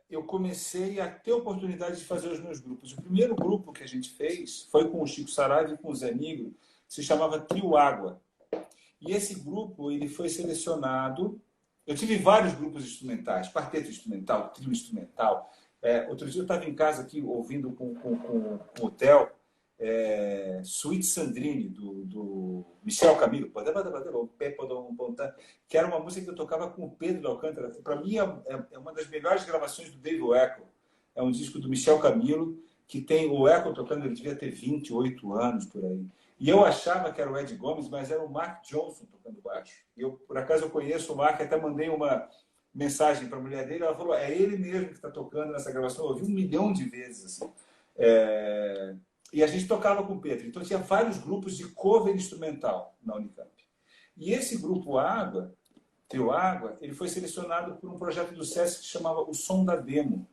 eu comecei a ter oportunidade de fazer os meus grupos. O primeiro grupo que a gente fez foi com o Chico Saraiva e com o Zé Nigro, se chamava Trio Água. E esse grupo ele foi selecionado. Eu tive vários grupos instrumentais, quarteto instrumental, trio instrumental. Outro dia eu estava em casa aqui ouvindo com o Theo, Suite Sandrine, do Michel Camilo, que era uma música que eu tocava com o Pedro Alcântara. Para mim, é uma das melhores gravações do Dave Weckl. É um disco do Michel Camilo, que tem o Weckl tocando, ele devia ter 28 anos por aí. E eu achava que era o Ed Gomes, mas era o Mark Johnson tocando baixo. E por acaso eu conheço o Mark, até mandei uma mensagem para a mulher dele, ela falou, é ele mesmo que está tocando nessa gravação. Eu ouvi 1 milhão de vezes, assim. E a gente tocava com o Pedro. Então tinha vários grupos de cover instrumental na Unicamp. E esse grupo Água, Trio Água, ele foi selecionado por um projeto do SESC que chamava O Som da Demo.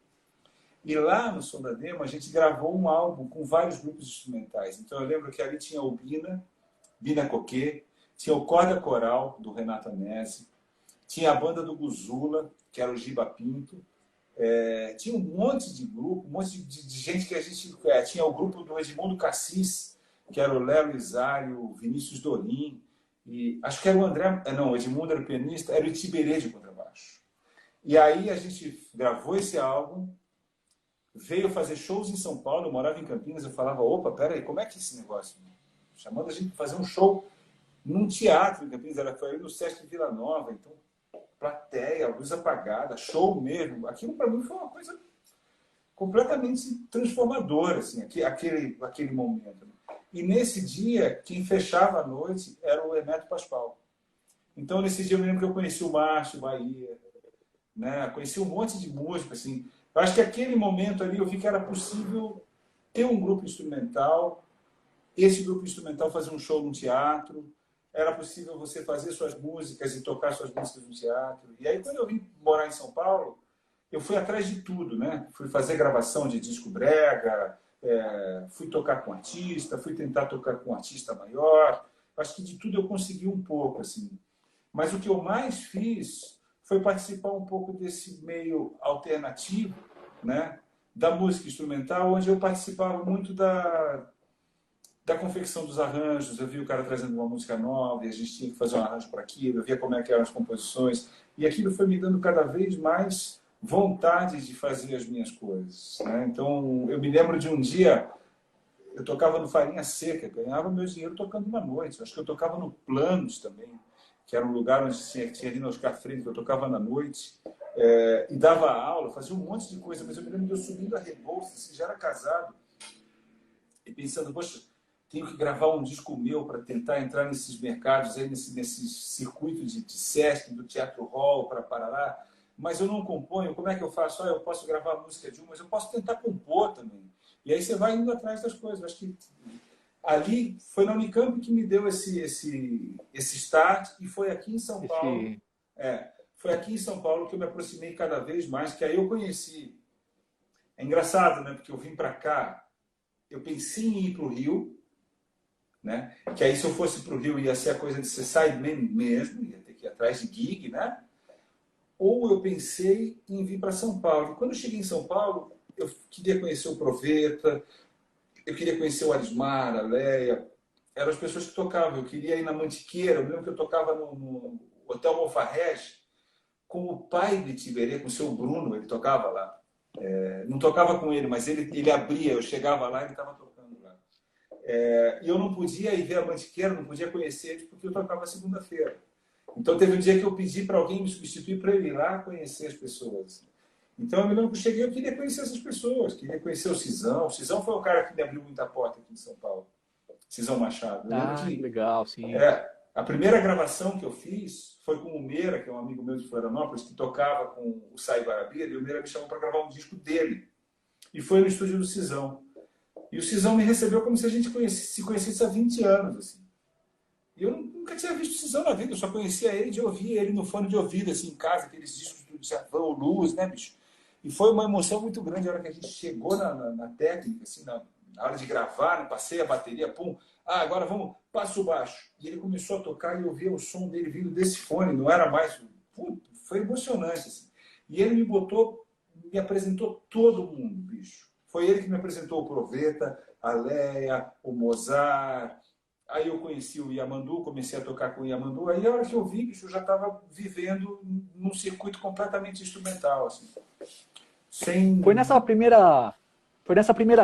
E lá no Som da Demo a gente gravou um álbum com vários grupos instrumentais. Então eu lembro que ali tinha o Bina Coquet, tinha o Corda Coral, do Renato Anesi, tinha a banda do Guzula, que era o Giba Pinto, tinha um monte de grupo, um monte de gente que a gente... tinha o grupo do Edmundo Cassis, que era o Léo Isário, o Vinícius Dolim, e acho que era o André... Não, o Edmundo era o pianista, era o Itiberê de contrabaixo. E aí a gente gravou esse álbum, veio fazer shows em São Paulo, eu morava em Campinas, eu falava, opa, peraí, como é que é esse negócio? Chamando a gente para fazer um show num teatro em Campinas, foi ali no Sesc Vila Nova, então plateia, luz apagada, show mesmo. Aquilo para mim foi uma coisa completamente transformadora, assim, aquele momento. E nesse dia, quem fechava a noite era o Hermeto Pascoal. Então, nesse dia, eu me lembro que eu conheci o Márcio Bahia, né? Conheci um monte de música, assim. Eu acho que aquele momento ali eu vi que era possível ter um grupo instrumental, esse grupo instrumental fazer um show no teatro, era possível você fazer suas músicas e tocar suas músicas no teatro. E aí, quando eu vim morar em São Paulo, eu fui atrás de tudo, né? Fui fazer gravação de disco brega, fui tocar com artista, fui tentar tocar com um artista maior. Acho que de tudo eu consegui um pouco, assim. Mas o que eu mais fiz foi participar um pouco desse meio alternativo, né? Da música instrumental, onde eu participava muito da confecção dos arranjos. Eu vi o cara trazendo uma música nova e a gente tinha que fazer um arranjo para aquilo, eu via como é que eram as composições, e aquilo foi me dando cada vez mais vontade de fazer as minhas coisas, né? Então, eu me lembro de um dia, eu tocava no Farinha Seca, ganhava meu dinheiro tocando na noite. Acho que eu tocava no Planos também, que era um lugar onde tinha ali no Oscar Freire, que eu tocava na noite, e dava aula, fazia um monte de coisa, mas eu me lembro de eu subindo a Rebouças, assim, já era casado, e pensando, poxa, tenho que gravar um disco meu para tentar entrar nesses mercados, aí, nesse circuito de Sesc, do Teatro Hall, para Parará. mas eu não componho, como é que eu faço? Eu posso gravar a música de um, mas eu posso tentar compor também. E aí você vai indo atrás das coisas. Acho que ali foi na Unicamp que me deu esse start, e foi aqui em São Paulo, foi aqui em São Paulo que eu me aproximei cada vez mais, que aí eu conheci. É engraçado, né? Porque eu vim para cá, eu pensei em ir para o Rio, né? Que aí se eu fosse para o Rio ia ser a coisa de ser sideman mesmo, ia ter que ir atrás de gig, né? Ou eu pensei em vir para São Paulo. E quando eu cheguei em São Paulo, eu queria conhecer o Proveta, eu queria conhecer o Arismar, a Leia, eram as pessoas que tocavam. Eu queria ir na Mantiqueira, eu lembro que eu tocava no Hotel Monfarrege com o pai de Tiberê, com o seu Bruno, ele tocava lá. Não tocava com ele, mas ele abria, eu chegava lá e ele estava tocando lá. E eu não podia ir ver a Mantiqueira, não podia conhecer eles, porque eu tocava segunda-feira. Então teve um dia que eu pedi para alguém me substituir para eu ir lá conhecer as pessoas. Então eu me lembro que eu cheguei, eu queria conhecer essas pessoas, queria conhecer o Cisão. O Cisão foi o cara que me abriu muita porta aqui em São Paulo. Cisão Machado. Eu lembro que legal, sim. a primeira gravação que eu fiz foi com o Meira, que é um amigo meu de Florianópolis, que tocava com o Sai Guarabira, e o Meira me chamou para gravar um disco dele. E foi no estúdio do Cisão. E o Cisão me recebeu como se a gente se conhecesse há 20 anos. Assim. E eu nunca tinha visto o Cisão na vida, eu só conhecia ele de ouvir ele no fone de ouvido, assim, em casa, aqueles discos do Djavan, Luz, né, bicho? E foi uma emoção muito grande a hora que a gente chegou na técnica, assim, na hora de gravar, passei a bateria, pum, agora vamos, passo baixo. E ele começou a tocar e eu ouvia o som dele vindo desse fone, não era mais... foi emocionante, assim. E ele me apresentou todo mundo, bicho. Foi ele que me apresentou o Proveta, a Leia, o Mozart. Aí eu conheci o Yamandu, comecei a tocar com o Yamandu. Aí a hora que eu vi, bicho, eu já estava vivendo num circuito completamente instrumental, assim. Foi nessa primeira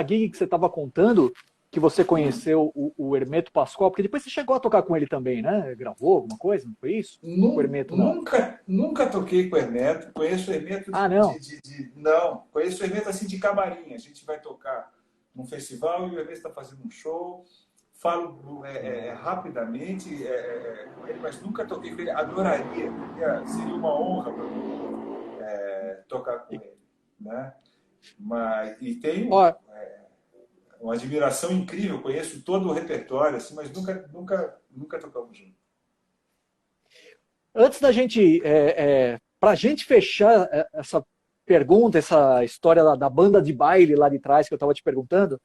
gig que você estava contando que você conheceu o Hermeto Pascoal, porque depois você chegou a tocar com ele também, né? Gravou alguma coisa, não foi isso? O Hermeto, não. Nunca toquei com o Hermeto. Conheço o Hermeto não. Não, conheço o Hermeto assim de camarim. A gente vai tocar num festival e o Hermeto está fazendo um show. Falo rapidamente com ele, mas nunca toquei com ele. Adoraria, seria uma honra para mim tocar com ele, né? E tenho uma admiração incrível, conheço todo o repertório, assim, mas nunca tocamos junto. Antes da gente, para a gente fechar essa pergunta, essa história da banda de baile lá de trás que eu estava te perguntando,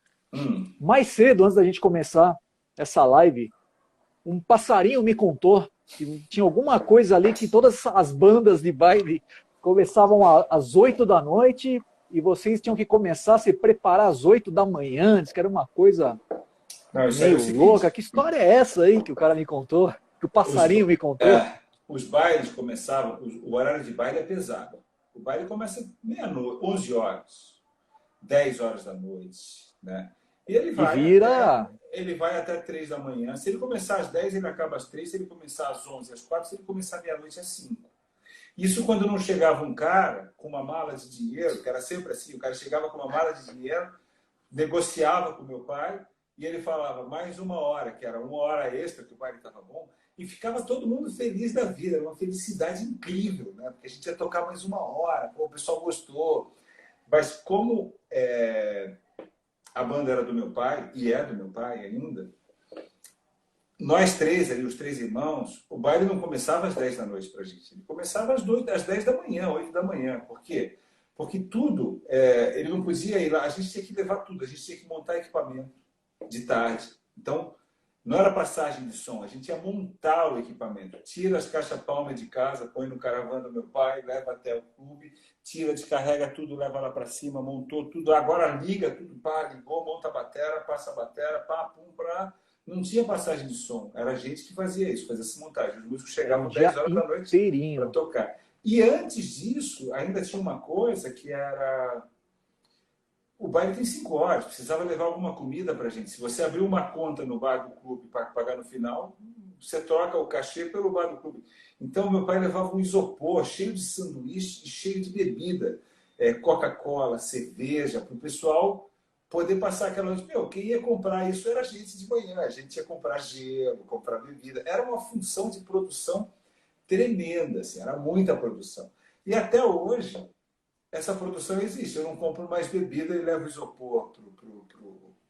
mais cedo, antes da gente começar essa live, um passarinho me contou que tinha alguma coisa ali que todas as bandas de baile começavam às 8 da noite e vocês tinham que começar a se preparar às 8 da manhã, diz que era uma coisa meio louca. Que história é essa aí que o cara me contou? Que o passarinho me contou? Os bailes começavam, o horário de baile é pesado. O baile começa meia-noite, 11 horas, 10 horas da noite, né? E ele vai até 3 da manhã. Se ele começar às 10, ele acaba às 3. Se ele começar às 11, às 4, se ele começar meia-noite, às 5. Isso quando não chegava um cara com uma mala de dinheiro, que era sempre assim, o cara chegava com uma mala de dinheiro, negociava com o meu pai, e ele falava mais uma hora, que era uma hora extra, que o baile estava bom, e ficava todo mundo feliz da vida, era uma felicidade incrível, né? Porque a gente ia tocar mais uma hora, o pessoal gostou. Mas como a banda era do meu pai, e é do meu pai ainda, nós três ali, os 3 irmãos, o baile não começava às 10 da noite pra gente. Ele começava às 10 da manhã, 8 da manhã. Por quê? Porque tudo, ele não podia ir lá, a gente tinha que levar tudo, a gente tinha que montar equipamento de tarde. Então, não era passagem de som, a gente ia montar o equipamento. Tira as caixas-palmas de casa, põe no caravana do meu pai, leva até o clube, tira, descarrega tudo, leva lá para cima, montou tudo. Agora liga tudo, ligou, monta a batera, passa a batera, pum, pra... Não tinha passagem de som, era a gente que fazia isso, fazia essa montagem. Os músicos chegavam 10 horas da noite para tocar. E antes disso, ainda tinha uma coisa que era... O baile tem 5 horas, precisava levar alguma comida para a gente. Se você abrir uma conta no bar do clube para pagar no final, você troca o cachê pelo bar do clube. Então, meu pai levava um isopor cheio de sanduíche e cheio de bebida. Coca-Cola, cerveja, para o pessoal poder passar aquela noite. Quem ia comprar isso era a gente de manhã. A gente ia comprar gelo, comprar bebida. Era uma função de produção tremenda, assim, era muita produção. E até hoje, essa produção existe. Eu não compro mais bebida e levo isopor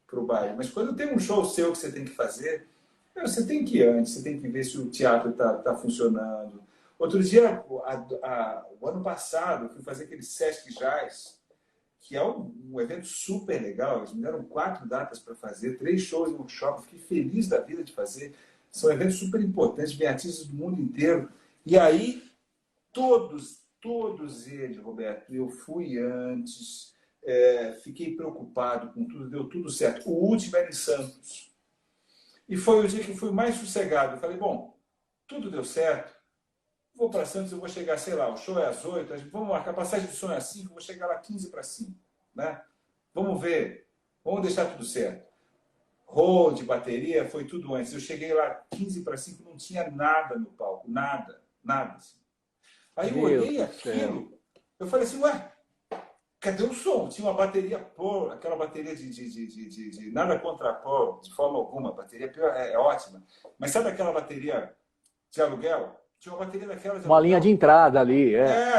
pro baile. Mas quando tem um show seu que você tem que fazer, você tem que ir antes, você tem que ver se o teatro está funcionando. Outro dia, o ano passado, eu fui fazer aquele Sesc Jazz, que é um evento super legal. Eles me deram 4 datas para fazer, 3 shows em workshop. Fiquei feliz da vida de fazer. São eventos super importantes, vem artistas do mundo inteiro. E aí, todos eles, Roberto, eu fui antes, fiquei preocupado com tudo, deu tudo certo. O último era em Santos. E foi o dia que fui mais sossegado. Eu falei, bom, tudo deu certo. Vou para Santos, eu vou chegar, sei lá, o show é às 8, vamos marcar, a passagem de som é às 5, eu vou chegar lá 15 para 5. Né? Vamos ver, vamos deixar tudo certo. Hold, bateria, foi tudo antes. Eu cheguei lá 15 para 5, não tinha nada no palco, nada, nada. Assim. Aí eu olhei aquilo, eu falei assim, ué, cadê o som? Tinha uma bateria Pro, aquela bateria de nada contra Pro, de forma alguma, a bateria é ótima. Mas sabe aquela bateria de aluguel? Tinha uma bateria daquela de uma aluguel. linha de entrada ali,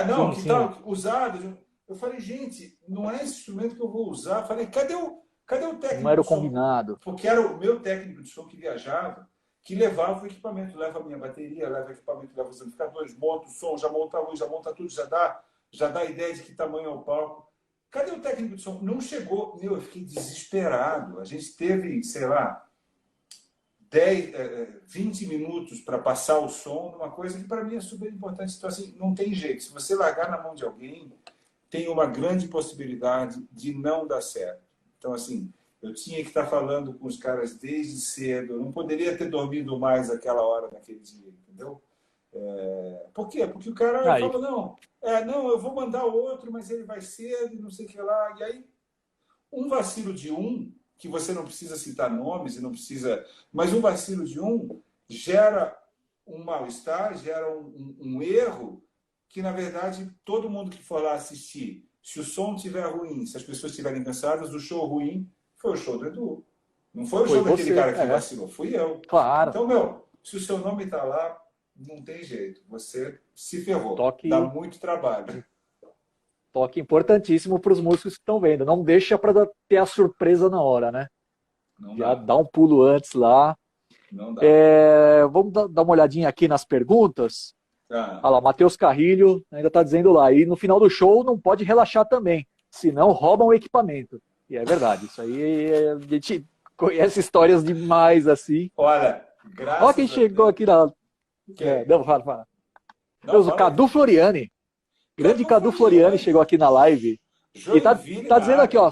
não, sim, que sim. tal, usada. Eu falei, gente, não é esse instrumento que eu vou usar. Eu falei, cadê o técnico não era o de som? combinado. Porque era o meu técnico de som que viajava, que levava o equipamento, leva a minha bateria, leva o equipamento, leva os amplificadores, monta o som, já monta a luz, já monta tudo, já dá a ideia de que tamanho é o palco. Cadê o técnico de som? Não chegou. Meu, eu fiquei desesperado. A gente teve, sei lá, 20 minutos para passar o som numa coisa que para mim é super importante. Então, assim, não tem jeito. Se você largar na mão de alguém, tem uma grande possibilidade de não dar certo. Então, assim, eu tinha que estar falando com os caras desde cedo. Eu não poderia ter dormido mais aquela hora naquele dia, entendeu? Por quê? Porque o cara falou, não, eu vou mandar outro, mas ele vai cedo e não sei o que lá. E aí, um vacilo de que você não precisa citar nomes e não precisa... Mas um vacilo de gera um mal-estar, gera um erro que, na verdade, todo mundo que for lá assistir, se o som estiver ruim, se as pessoas estiverem cansadas, o show ruim foi o show do Edu. Não foi o show daquele cara que vacilou, fui eu. Claro. Então, se o seu nome está lá, não tem jeito. Você se ferrou. Dá muito trabalho. Toque importantíssimo para os músicos que estão vendo. Não deixa para ter a surpresa na hora, né? Já dá um pulo antes lá. Não dá. Vamos dar uma olhadinha aqui nas perguntas. Ah. Olha lá, Matheus Carrilho ainda está dizendo lá. E no final do show não pode relaxar também, senão roubam o equipamento. E é verdade, isso aí a gente conhece histórias demais assim. Olha, graças Olha quem chegou aqui na... Não, fala. O Cadu Floriani. Grande Cadu Floriani chegou aqui na live. E tá dizendo aqui, ó.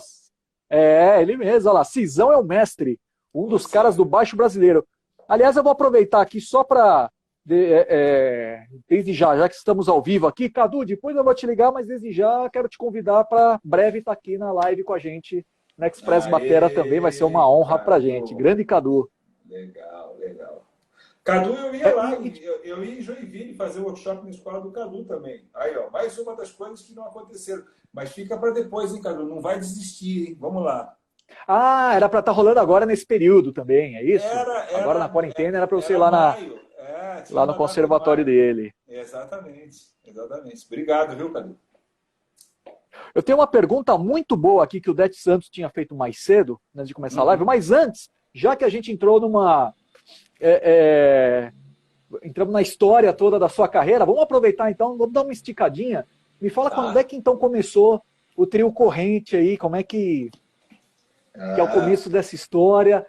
Ele mesmo, olha lá. Cisão é o mestre. Um dos caras do baixo brasileiro. Aliás, eu vou aproveitar aqui só para... desde já que estamos ao vivo aqui. Cadu, depois eu vou te ligar, mas desde já quero te convidar para breve estar aqui na live com a gente. Na Express Batera também vai ser uma honra pra gente. Grande Cadu. Legal. Cadu, eu ia lá, eu ia em Joinville fazer o workshop na escola do Cadu também. Aí, ó, mais uma das coisas que não aconteceram. Mas fica para depois, hein, Cadu? Não vai desistir, hein? Vamos lá. Era para estar rolando agora nesse período também, é isso? Agora na quarentena era para você ir lá, lá no conservatório dele. Exatamente. Obrigado, viu, Cadu? Eu tenho uma pergunta muito boa aqui que o Dete Santos tinha feito mais cedo, antes de começar a live, mas antes, já que a gente entrou numa... entramos na história toda da sua carreira, vamos aproveitar então, vamos dar uma esticadinha. Me fala quando é que então começou o Trio Corrente aí, como é que é o começo dessa história.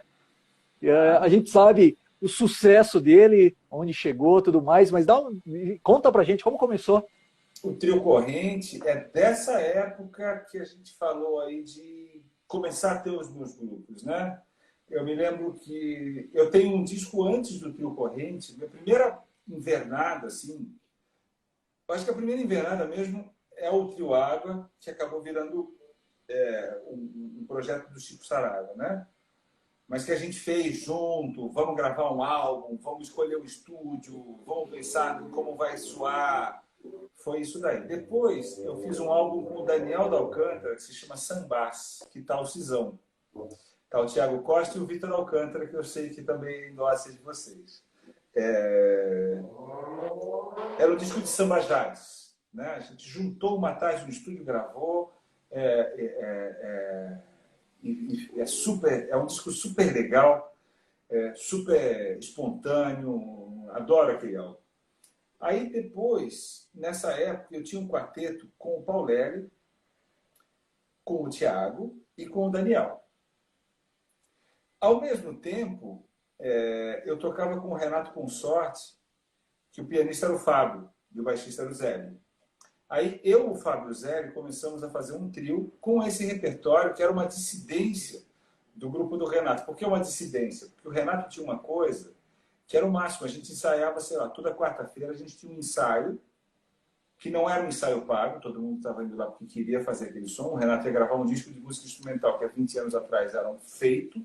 A gente sabe o sucesso dele, onde chegou, tudo mais, mas conta pra gente como começou. O Trio Corrente é dessa época que a gente falou aí de começar a ter os meus grupos, né? Eu me lembro que eu tenho um disco antes do Trio Corrente, minha primeira invernada, assim, eu acho que a primeira invernada mesmo é o Trio Água, que acabou virando um projeto do Chico Saraiva, né? Mas que a gente fez junto, vamos gravar um álbum, vamos escolher o estúdio, vamos pensar em como vai soar. Foi isso daí. Depois eu fiz um álbum com o Daniel da Alcântara, que se chama Sambás, que tá o Cisão. Tá o Thiago Costa e o Vitor Alcântara, que eu sei que também endossa de vocês. Era um disco de samba jazz. né? A gente juntou uma tarde no estúdio, gravou. É um disco super legal, super espontâneo. Adoro aquele álbum. Aí depois, nessa época, eu tinha um quarteto com o Paulelli, com o Thiago e com o Daniel. Ao mesmo tempo, eu tocava com o Renato Consorte, que o pianista era o Fábio e o baixista era o Zélio. Aí eu, o Fábio e o Zélio começamos a fazer um trio com esse repertório que era uma dissidência do grupo do Renato. Por que uma dissidência? Porque o Renato tinha uma coisa que era o máximo. A gente ensaiava, sei lá, toda quarta-feira a gente tinha um ensaio, que não era um ensaio pago, todo mundo estava indo lá porque queria fazer aquele som. O Renato ia gravar um disco de música instrumental que há 20 anos atrás era feito,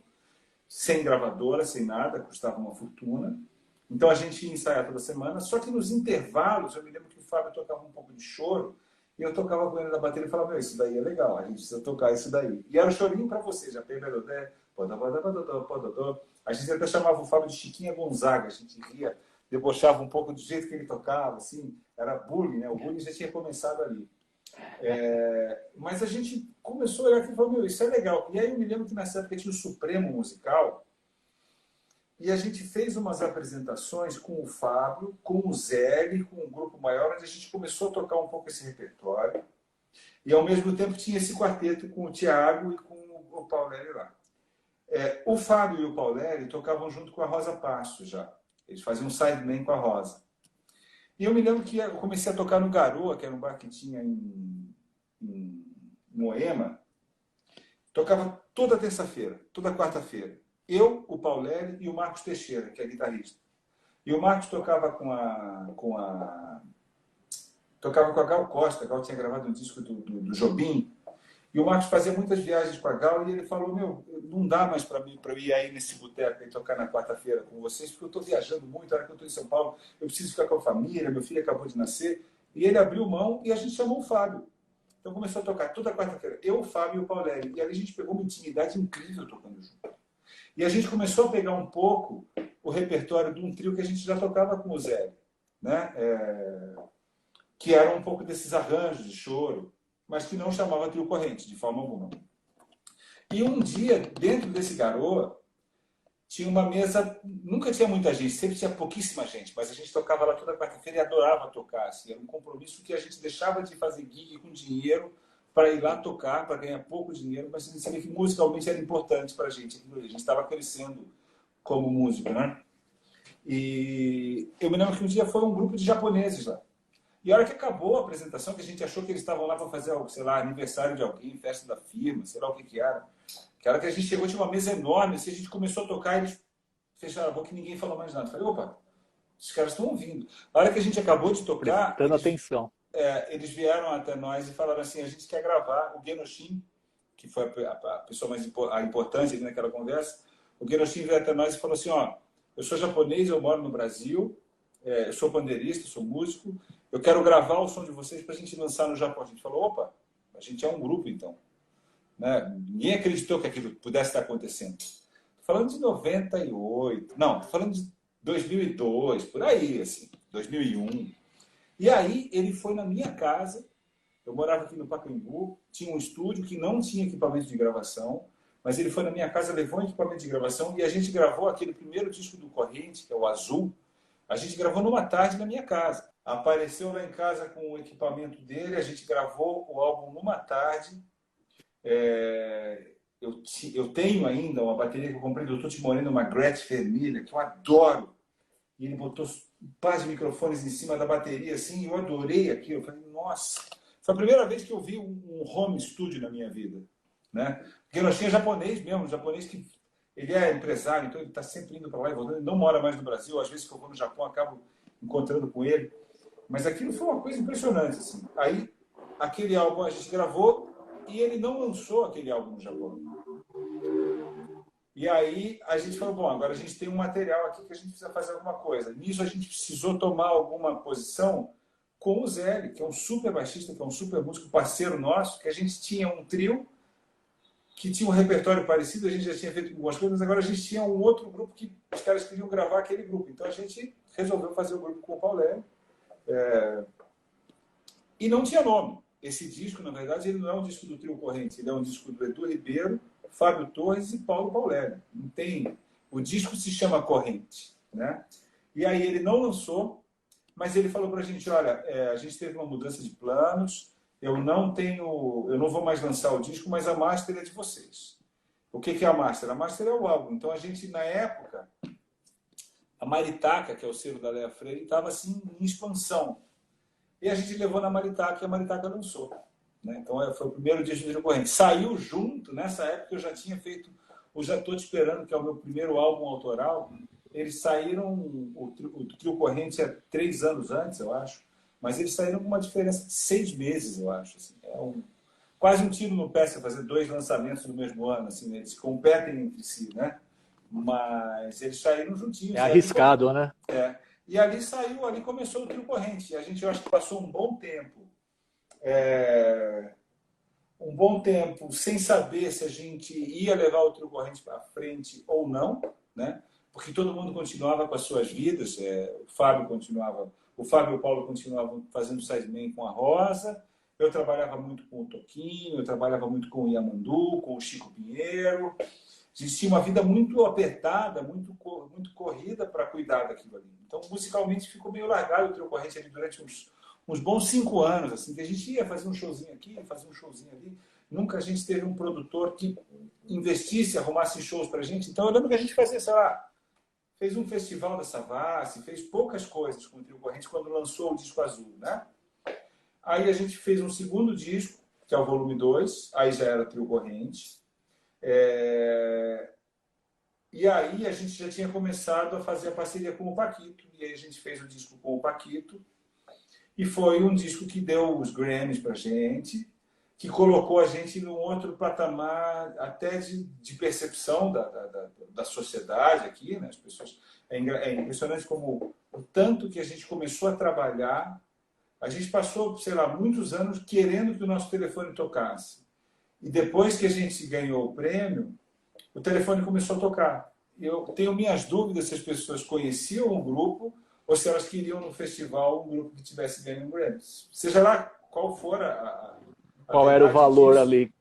sem gravadora, sem nada, custava uma fortuna. Então a gente ia ensaiar toda semana, só que nos intervalos, eu me lembro que o Fábio tocava um pouco de choro, e eu tocava com ele na bateria e falava, meu, isso daí é legal, a gente precisa tocar isso daí. E era o chorinho para você, já pega a gente até chamava o Fábio de Chiquinha Gonzaga, a gente ria, debochava um pouco do jeito que ele tocava, assim, era bullying, né? O bullying já tinha começado ali. Mas a gente começou a olhar aqui e falou, meu, isso é legal. E aí eu me lembro que nessa época tinha o Supremo Musical, e a gente fez umas apresentações com o Fábio, com o Zé, com um grupo maior, onde a gente começou a tocar um pouco esse repertório. E, ao mesmo tempo, tinha esse quarteto com o Thiago e com o Paulelli lá. O Fábio e o Paulelli tocavam junto com a Rosa Passo já. Eles faziam um sideman com a Rosa. E eu me lembro que eu comecei a tocar no Garoa, que era um bar que tinha em Moema. Tocava toda terça-feira, toda quarta-feira. Eu, o Paulelli e o Marcos Teixeira, que é guitarrista. E o Marcos tocava tocava com a Gal Costa. A Gal tinha gravado um disco do Jobim. E o Marcos fazia muitas viagens com a Gal e ele falou, meu, não dá mais para eu ir aí nesse boteco e tocar na quarta-feira com vocês, porque eu estou viajando muito, a hora que eu estou em São Paulo, eu preciso ficar com a família, meu filho acabou de nascer. E ele abriu mão e a gente chamou o Fábio. Então começou a tocar toda quarta-feira. Eu, o Fábio e o Paulelli. E ali a gente pegou uma intimidade incrível tocando junto. E a gente começou a pegar um pouco o repertório de um trio que a gente já tocava com o Zé, né? Que era um pouco desses arranjos de choro, mas que não chamava trio corrente, de forma alguma. E um dia, dentro desse Garoa, tinha uma mesa, nunca tinha muita gente, sempre tinha pouquíssima gente, mas a gente tocava lá toda quarta-feira e adorava tocar. Assim, era um compromisso que a gente deixava de fazer gig com dinheiro para ir lá tocar, para ganhar pouco dinheiro, mas a gente sabia que musicalmente era importante para a gente. A gente estava crescendo como músico, né? E eu me lembro que um dia foi um grupo de japoneses lá. E a hora que acabou a apresentação, que a gente achou que eles estavam lá para fazer, sei lá, aniversário de alguém, festa da firma, sei lá o que era. Que a hora que a gente chegou, tinha uma mesa enorme, assim, a gente começou a tocar e eles fecharam a boca e ninguém falou mais nada. Eu falei, opa, os caras estão ouvindo. A hora que a gente acabou de tocar... Prestando atenção. Eles vieram até nós e falaram assim, a gente quer gravar o Genoshin, que foi a pessoa mais importante ali naquela conversa. O Genoshin veio até nós e falou assim, ó, eu sou japonês, eu moro no Brasil, eu sou pandeirista, sou músico, eu quero gravar o som de vocês para a gente lançar no Japão. A gente falou, opa, a gente é um grupo então. Né? Ninguém acreditou que aquilo pudesse estar acontecendo. Estou falando de 98, não, estou falando de 2002, por aí, assim, 2001. E aí ele foi na minha casa, eu morava aqui no Pacaembu, tinha um estúdio que não tinha equipamento de gravação, mas ele foi na minha casa, levou um equipamento de gravação e a gente gravou aquele primeiro disco do Corrente, que é o Azul, a gente gravou numa tarde na minha casa. Apareceu lá em casa com o equipamento dele, a gente gravou o álbum numa tarde. Eu tenho ainda uma bateria que eu comprei do Tutti Moreno, uma Gretsch Vermelha, que eu adoro. E ele botou um par de microfones em cima da bateria, assim, e eu adorei aquilo. Eu falei, nossa, foi a primeira vez que eu vi um home studio na minha vida. Né? Porque nós tínhamos japonês mesmo, japonês que ele é empresário, então ele está sempre indo para lá e voltando, ele não mora mais no Brasil, às vezes que eu vou no Japão, acabo encontrando com ele. Mas aquilo foi uma coisa impressionante. Assim. Aí, aquele álbum a gente gravou e ele não lançou aquele álbum no Japão. E aí a gente falou, bom, agora a gente tem um material aqui que a gente precisa fazer alguma coisa. Nisso a gente precisou tomar alguma posição com o Zé, que é um super baixista, que é um super músico, parceiro nosso, que a gente tinha um trio que tinha um repertório parecido, a gente já tinha feito algumas coisas, mas agora a gente tinha um outro grupo que os caras queriam gravar aquele grupo. Então a gente resolveu fazer o grupo com o Paulelli. E não tinha nome. Esse disco, na verdade, ele não é um disco do Trio Corrente, ele é um disco do Edu Ribeiro, Fábio Torres e Paulo Paulélio. Não tem... O disco se chama Corrente, né? E aí ele não lançou, mas ele falou para a gente, olha, a gente teve uma mudança de planos, eu não vou mais lançar o disco, mas a master é de vocês. O que é a master? A master é o álbum. Então a gente, na época, a Maritaca, que é o selo da Léa Freire, estava assim em expansão. E a gente levou na Maritaca e a Maritaca lançou. Né? Então foi o primeiro disco do Trio Corrente. Saiu junto, nessa época eu já tinha feito o Já Tô Te Esperando, que é o meu primeiro álbum autoral. Eles saíram, o Trio Corrente é 3 anos antes, eu acho, mas eles saíram com uma diferença de 6 meses, eu acho. Assim. Quase um tiro no pé você fazer 2 lançamentos no mesmo ano, assim, né? Eles competem entre si, né? Mas eles saíram juntinhos. É arriscado, né? E ali começou o Trio Corrente. E a gente, eu acho que passou um bom tempo. Sem saber se a gente ia levar o Trio Corrente para frente ou não, né? Porque todo mundo continuava com as suas vidas. O Fábio e o Paulo continuavam fazendo sideman com a Rosa. Eu trabalhava muito com o Toquinho, eu trabalhava muito com o Yamandu, com o Chico Pinheiro. Existia uma vida muito apertada, muito corrida para cuidar daquilo ali. Então, musicalmente, ficou meio largado o Trio Corrente ali durante uns bons 5 anos, assim, que a gente ia fazer um showzinho aqui, fazer um showzinho ali. Nunca a gente teve um produtor que investisse, arrumasse shows para a gente. Então, eu lembro que a gente fazia, sei lá, fez um festival da Savassi, fez poucas coisas com o Trio Corrente quando lançou o disco azul, né? Aí a gente fez um segundo disco, que é o volume 2, aí já era Trio Corrente. E aí a gente já tinha começado a fazer a parceria com o Paquito, e aí a gente fez o disco com o Paquito, e foi um disco que deu os Grammys pra gente, que colocou a gente num outro patamar até de percepção da sociedade aqui, né? As pessoas, é impressionante como o tanto que a gente começou a trabalhar. A gente passou, sei lá, muitos anos querendo que o nosso telefone tocasse. E depois que a gente ganhou o prêmio, o telefone começou a tocar. Eu tenho minhas dúvidas se as pessoas conheciam o grupo ou se elas queriam no festival um grupo que tivesse ganho um Grammy. Seja lá qual for qual era o valor disso, ali.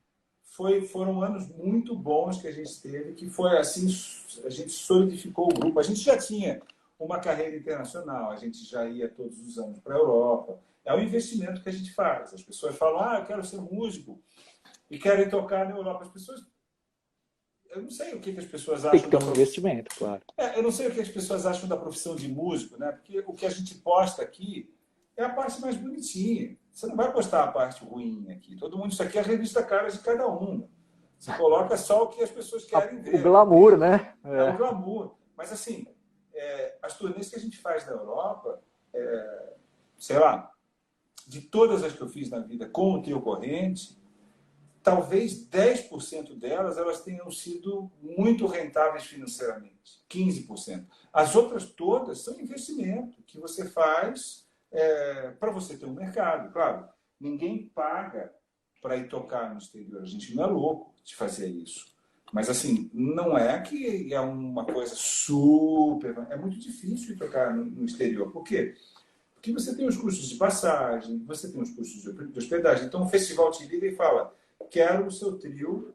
Foram anos muito bons que a gente teve, que foi assim, a gente solidificou o grupo. A gente já tinha uma carreira internacional, a gente já ia todos os anos para a Europa. É um investimento que a gente faz. As pessoas falam, eu quero ser músico e querem tocar na Europa. As pessoas... Eu não sei o que as pessoas acham. Tem que ter um investimento, claro. Eu não sei o que as pessoas acham da profissão de músico, né? Porque o que a gente posta aqui é a parte mais bonitinha. Você não vai postar a parte ruim aqui. Todo mundo, isso aqui é a revista Caras de cada um. Você coloca só o que as pessoas querem ver. O glamour, né? É o glamour. Mas, assim, as turnês que a gente faz na Europa, sei lá, de todas as que eu fiz na vida com o Trio Corrente, talvez 10% delas elas tenham sido muito rentáveis financeiramente. 15%. As outras todas são investimento que você faz para você ter um mercado. Claro, ninguém paga para ir tocar no exterior. A gente não é louco de fazer isso. Mas, assim, não é que é uma coisa super... É muito difícil ir tocar no exterior. Por quê? Porque você tem os custos de passagem, você tem os custos de hospedagem. Então, o festival te liga e fala, quero o seu trio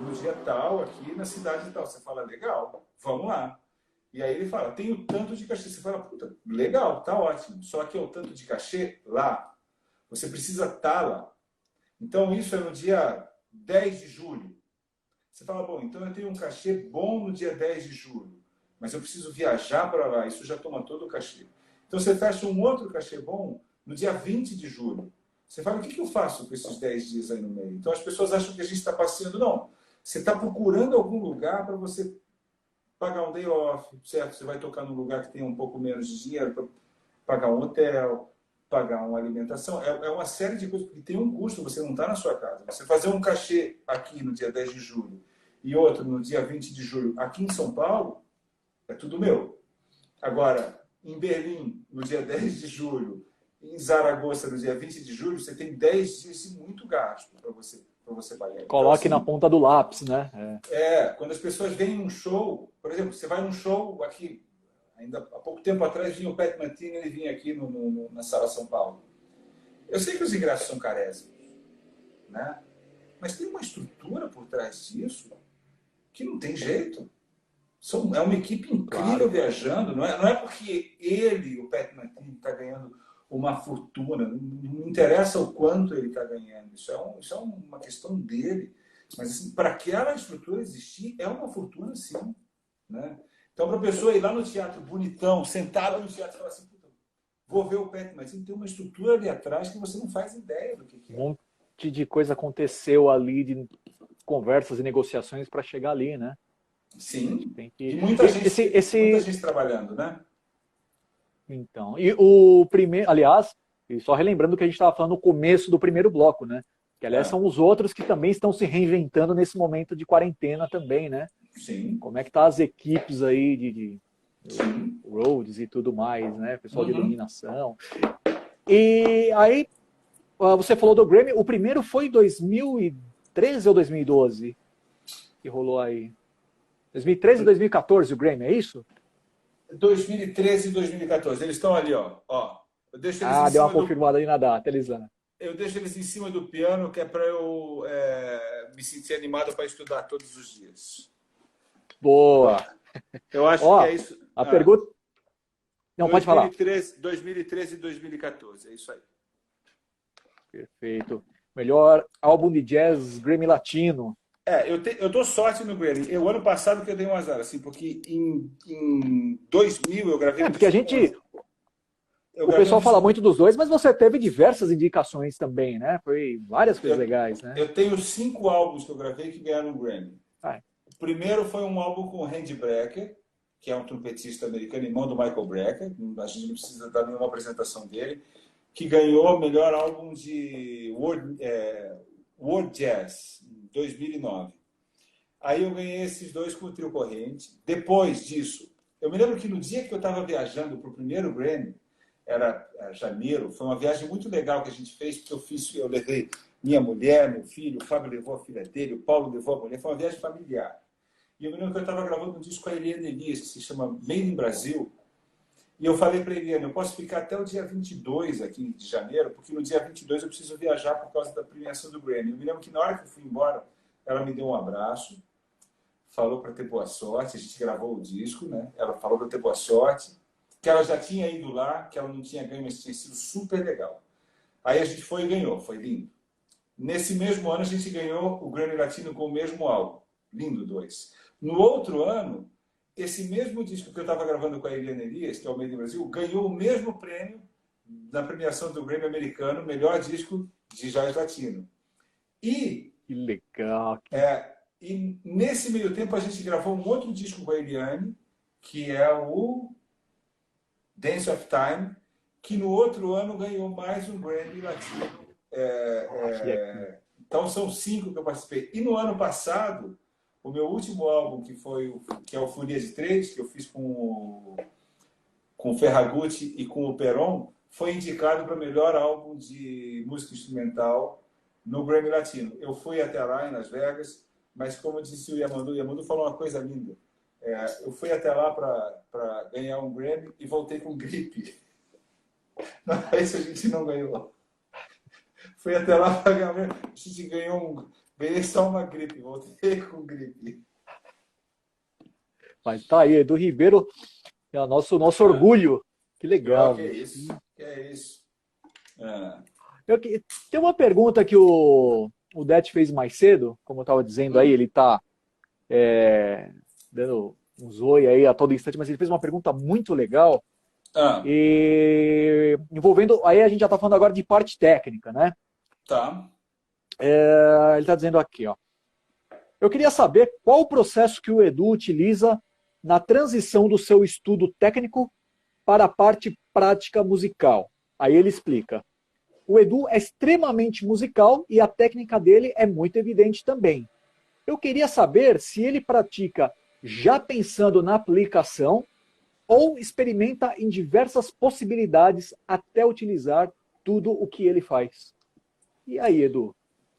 no dia tal, aqui na cidade tal. Você fala, legal, vamos lá. E aí ele fala, tem o tanto de cachê. Você fala, puta, legal, tá ótimo. Só que é o tanto de cachê lá. Você precisa estar lá. Então, isso é no dia 10 de julho. Você fala, bom, então eu tenho um cachê bom no dia 10 de julho, mas eu preciso viajar para lá, isso já toma todo o cachê. Então você fecha um outro cachê bom no dia 20 de julho. Você fala, o que eu faço com esses 10 dias aí no meio? Então as pessoas acham que a gente está passeando. Não, você está procurando algum lugar para você pagar um day off, certo? Você vai tocar num lugar que tem um pouco menos de dinheiro para pagar um hotel, pagar uma alimentação. É uma série de coisas que tem um custo, você não está na sua casa. Você fazer um cachê aqui no dia 10 de julho e outro no dia 20 de julho aqui em São Paulo, é tudo meu. Agora, em Berlim, no dia 10 de julho, em Zaragoza, no dia 20 de julho, você tem 10 dias de muito gasto para você pagar. Coloque então, na ponta do lápis, né? Quando as pessoas vêm num show, por exemplo, você vai num show aqui, ainda há pouco tempo atrás vinha o Pat Metheny, ele vinha aqui na Sala São Paulo. Eu sei que os ingressos são carésimos, né? Mas tem uma estrutura por trás disso que não tem jeito. É uma equipe incrível Claro. viajando. Não é porque ele, o Pat Metheny, está ganhando uma fortuna. Não interessa o quanto ele está ganhando. Isso é uma questão dele. Mas assim, para aquela estrutura existir, é uma fortuna sim. Né? Então, para a pessoa ir lá no teatro bonitão, sentada no teatro e falar assim, vou ver o Pat Metheny, tem uma estrutura ali atrás que você não faz ideia do que é. Um monte de coisa aconteceu ali, de conversas e negociações para chegar ali, né? Sim. Tem E que... muita gente trabalhando, né? Então, e o primeiro, aliás, e só relembrando que a gente estava falando no começo do primeiro bloco, né? Que, aliás, são os outros que também estão se reinventando nesse momento de quarentena também, né? Sim. Como é que tá as equipes aí de Sim. roads e tudo mais, né? Pessoal de iluminação. E aí, você falou do Grammy, o primeiro foi em 2013 ou 2012 que rolou aí? 2013 e 2014 o Grammy, é isso? 2013 e 2014. Eles estão ali, ó. Eu deixo eles em Deu uma cima confirmada aí na data, Elisana. Eu deixo eles em cima do piano, que é para eu me sentir animado para estudar todos os dias. Boa! Eu acho que é isso. A pergunta... Não, 2013, pode falar. 2013 e 2014, é isso aí. Perfeito. Melhor álbum de jazz Grammy Latino. Eu dou sorte no Grammy. O ano passado que eu dei um azar, assim, porque em 2000 eu gravei porque a gente... O pessoal fala muito dos dois, mas você teve diversas indicações também, né? Foi várias coisas legais, né? Eu tenho 5 álbuns que eu gravei que ganharam um Grammy. O primeiro foi um álbum com o Randy Brecker, que é um trompetista americano, irmão do Michael Brecker. A gente não precisa dar nenhuma apresentação dele. Que ganhou o melhor álbum de World Jazz, em 2009. Aí eu ganhei esses dois com o Trio Corrente. Depois disso, eu me lembro que no dia que eu estava viajando para o primeiro Grammy, era janeiro, foi uma viagem muito legal que a gente fez, porque eu levei minha mulher, meu filho, o Fábio levou a filha dele, o Paulo levou a mulher, foi uma viagem familiar. E eu me lembro que eu estava gravando um disco com a Eliane Elias, que se chama Made in Brasil, e eu falei para a Eliane, eu posso ficar até o dia 22 aqui de janeiro, porque no dia 22 eu preciso viajar por causa da premiação do Grammy. Eu me lembro que na hora que eu fui embora, ela me deu um abraço, falou para ter boa sorte, a gente gravou o disco, né? Ela falou para ter boa sorte, que ela já tinha ido lá, que ela não tinha ganho, mas tinha sido super legal. Aí a gente foi e ganhou, foi lindo. Nesse mesmo ano a gente ganhou o Grammy Latino com o mesmo álbum, lindo 2. No outro ano, esse mesmo disco que eu estava gravando com a Eliane Elias, que é o Made in Brasil, ganhou o mesmo prêmio na premiação do Grammy americano, melhor disco de jazz latino. Que legal! E nesse meio tempo a gente gravou um outro disco com a Eliane, que é o Dance of Time, que no outro ano ganhou mais um Grammy Latino. Então são 5 que eu participei. E no ano passado, o meu último álbum, que é o Folia de 3, que eu fiz com o Ferragutti e com o Perón, foi indicado para melhor álbum de música instrumental no Grammy Latino. Eu fui até lá em Las Vegas, mas como disse o Yamandu falou uma coisa linda. Eu fui até lá para ganhar um Grammy e voltei com gripe. Isso a gente não ganhou. Fui até lá para ganhar um Grammy, a gente ganhei só uma gripe, voltei com gripe. Mas tá aí, Edu Ribeiro é o nosso orgulho. Que legal. Que é isso. Tem uma pergunta que o Det fez mais cedo, como eu estava dizendo aí, ele está dando um zoio aí a todo instante, mas ele fez uma pergunta muito legal, e envolvendo, aí a gente já está falando agora de parte técnica, né? Tá. Ele está dizendo aqui, ó. Eu queria saber qual o processo que o Edu utiliza na transição do seu estudo técnico para a parte prática musical. Aí ele explica. O Edu é extremamente musical e a técnica dele é muito evidente também. Eu queria saber se ele pratica já pensando na aplicação ou experimenta em diversas possibilidades até utilizar tudo o que ele faz. E aí, Edu?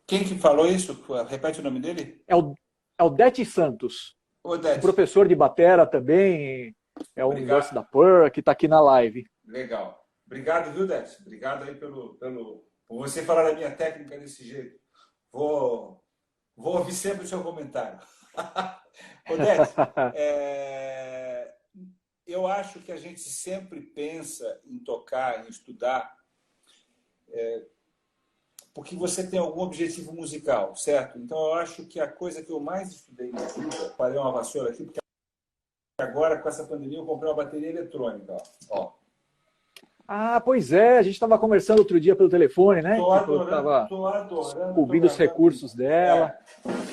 Quem que falou isso? Repete o nome dele? É o Det Santos. O Det. Professor de batera também, é um da PUR, que está aqui na live. Legal. Obrigado, viu, Det? Obrigado aí pelo por você falar da minha técnica desse jeito. Vou ouvir sempre o seu comentário. Odete, eu acho que a gente sempre pensa em tocar, em estudar, porque você tem algum objetivo musical, certo? Então, eu acho que a coisa que eu mais estudei na vida, parei uma vassoura aqui, porque agora, com essa pandemia, eu comprei uma bateria eletrônica. Ó. Ah, pois é, a gente estava conversando outro dia pelo telefone, né? Tô Você falou que adorando, estava tô adorando. ouvindo os recursos dela.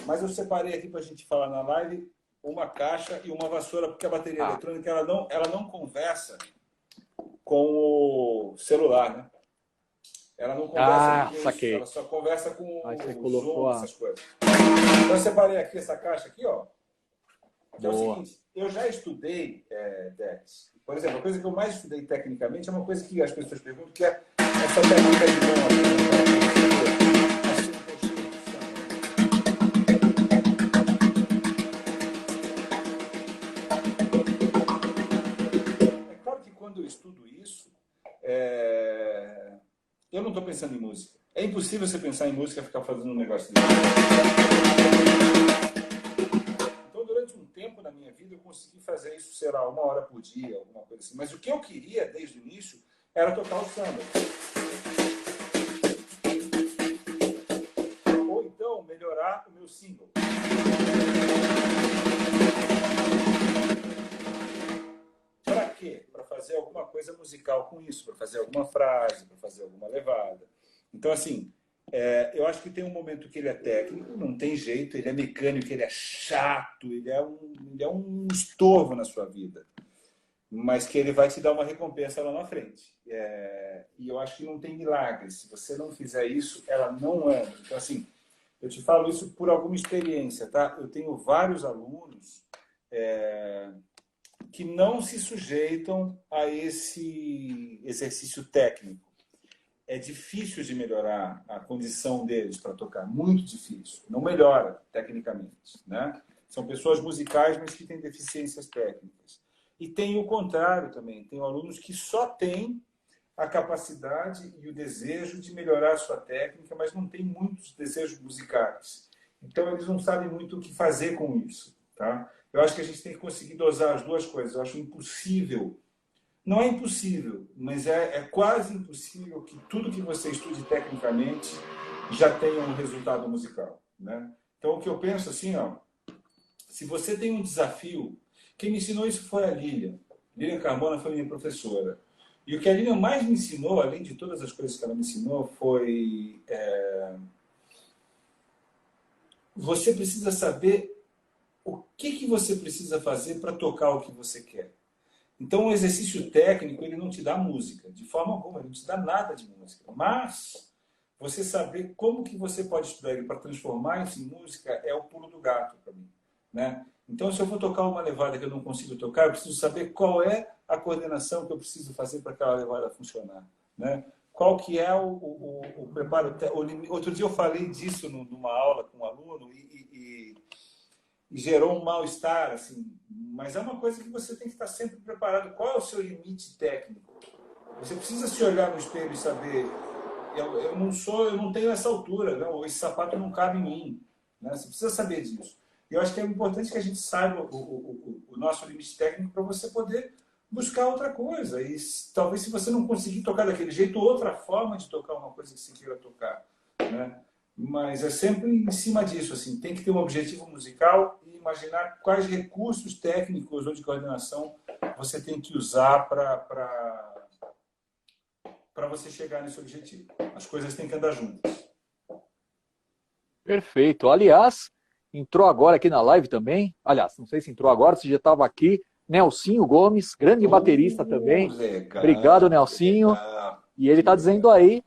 Mas eu separei aqui para a gente falar na live uma caixa e uma vassoura, porque a bateria eletrônica ela não conversa com o celular, né? Ela não conversa com saquei. isso, ela só conversa com o Zoom, essas coisas. Então eu separei aqui essa caixa aqui, ó. Que é o seguinte, eu já estudei DEX. Por exemplo, a coisa que eu mais estudei tecnicamente é uma coisa que as pessoas perguntam, que é essa técnica de mão. É claro que quando eu estudo isso, eu não estou pensando em música. É impossível você pensar em música e ficar fazendo um negócio desse. Então, durante um tempo na minha vida, eu consegui fazer isso, sei lá, 1 hora por dia, alguma coisa assim. Mas o que eu queria, desde o início, era tocar o samba. Ou então, melhorar o meu single. Para quê? Para fazer alguma coisa musical com isso, para fazer alguma frase, para fazer alguma levada. Então, assim, eu acho que tem um momento que ele é técnico, não tem jeito, ele é mecânico, ele é chato, ele é um estorvo na sua vida, mas que ele vai te dar uma recompensa lá na frente. E eu acho que não tem milagre. Se você não fizer isso, ela não anda. Então, assim, eu te falo isso por alguma experiência, tá? Eu tenho vários alunos que não se sujeitam a esse exercício técnico. É difícil de melhorar a condição deles para tocar, muito difícil. Não melhora tecnicamente, né? São pessoas musicais, mas que têm deficiências técnicas. E tem o contrário também. Tem alunos que só têm a capacidade e o desejo de melhorar a sua técnica, mas não têm muitos desejos musicais. Então, eles não sabem muito o que fazer com isso, tá? Eu acho que a gente tem que conseguir dosar as duas coisas. Eu acho impossível. Não é impossível, mas é quase impossível que tudo que você estude tecnicamente já tenha um resultado musical, né? Então, o que eu penso assim, ó, se você tem um desafio, quem me ensinou isso foi a Lilian. Lilian Carmona foi minha professora. E o que a Lilian mais me ensinou, além de todas as coisas que ela me ensinou, foi você precisa saber o que você precisa fazer para tocar o que você quer. Então, o exercício técnico, ele não te dá música, de forma alguma, ele não te dá nada de música. Mas, você saber como que você pode estudar ele para transformar isso em música é o pulo do gato para mim, né? Então, se eu vou tocar uma levada que eu não consigo tocar, eu preciso saber qual é a coordenação que eu preciso fazer para aquela levada funcionar, né? Qual que é o preparo... Outro dia eu falei disso numa aula com um aluno e gerou um mal-estar, assim. Mas é uma coisa que você tem que estar sempre preparado. Qual é o seu limite técnico? Você precisa se olhar no espelho e saber, eu não tenho essa altura, não, esse sapato não cabe em mim, né? Você precisa saber disso. E eu acho que é importante que a gente saiba o nosso limite técnico para você poder buscar outra coisa. E talvez, se você não conseguir tocar daquele jeito, outra forma de tocar uma coisa que você queira tocar, né? Mas é sempre em cima disso, assim, tem que ter um objetivo musical e imaginar quais recursos técnicos ou de coordenação você tem que usar para você chegar nesse objetivo. As coisas têm que andar juntas. Perfeito. Aliás, entrou agora aqui na live também. Aliás, não sei se entrou agora, se já estava aqui. Nelsinho Gomes, grande baterista também. Legal, obrigado, Nelsinho. Legal. E ele está dizendo aí,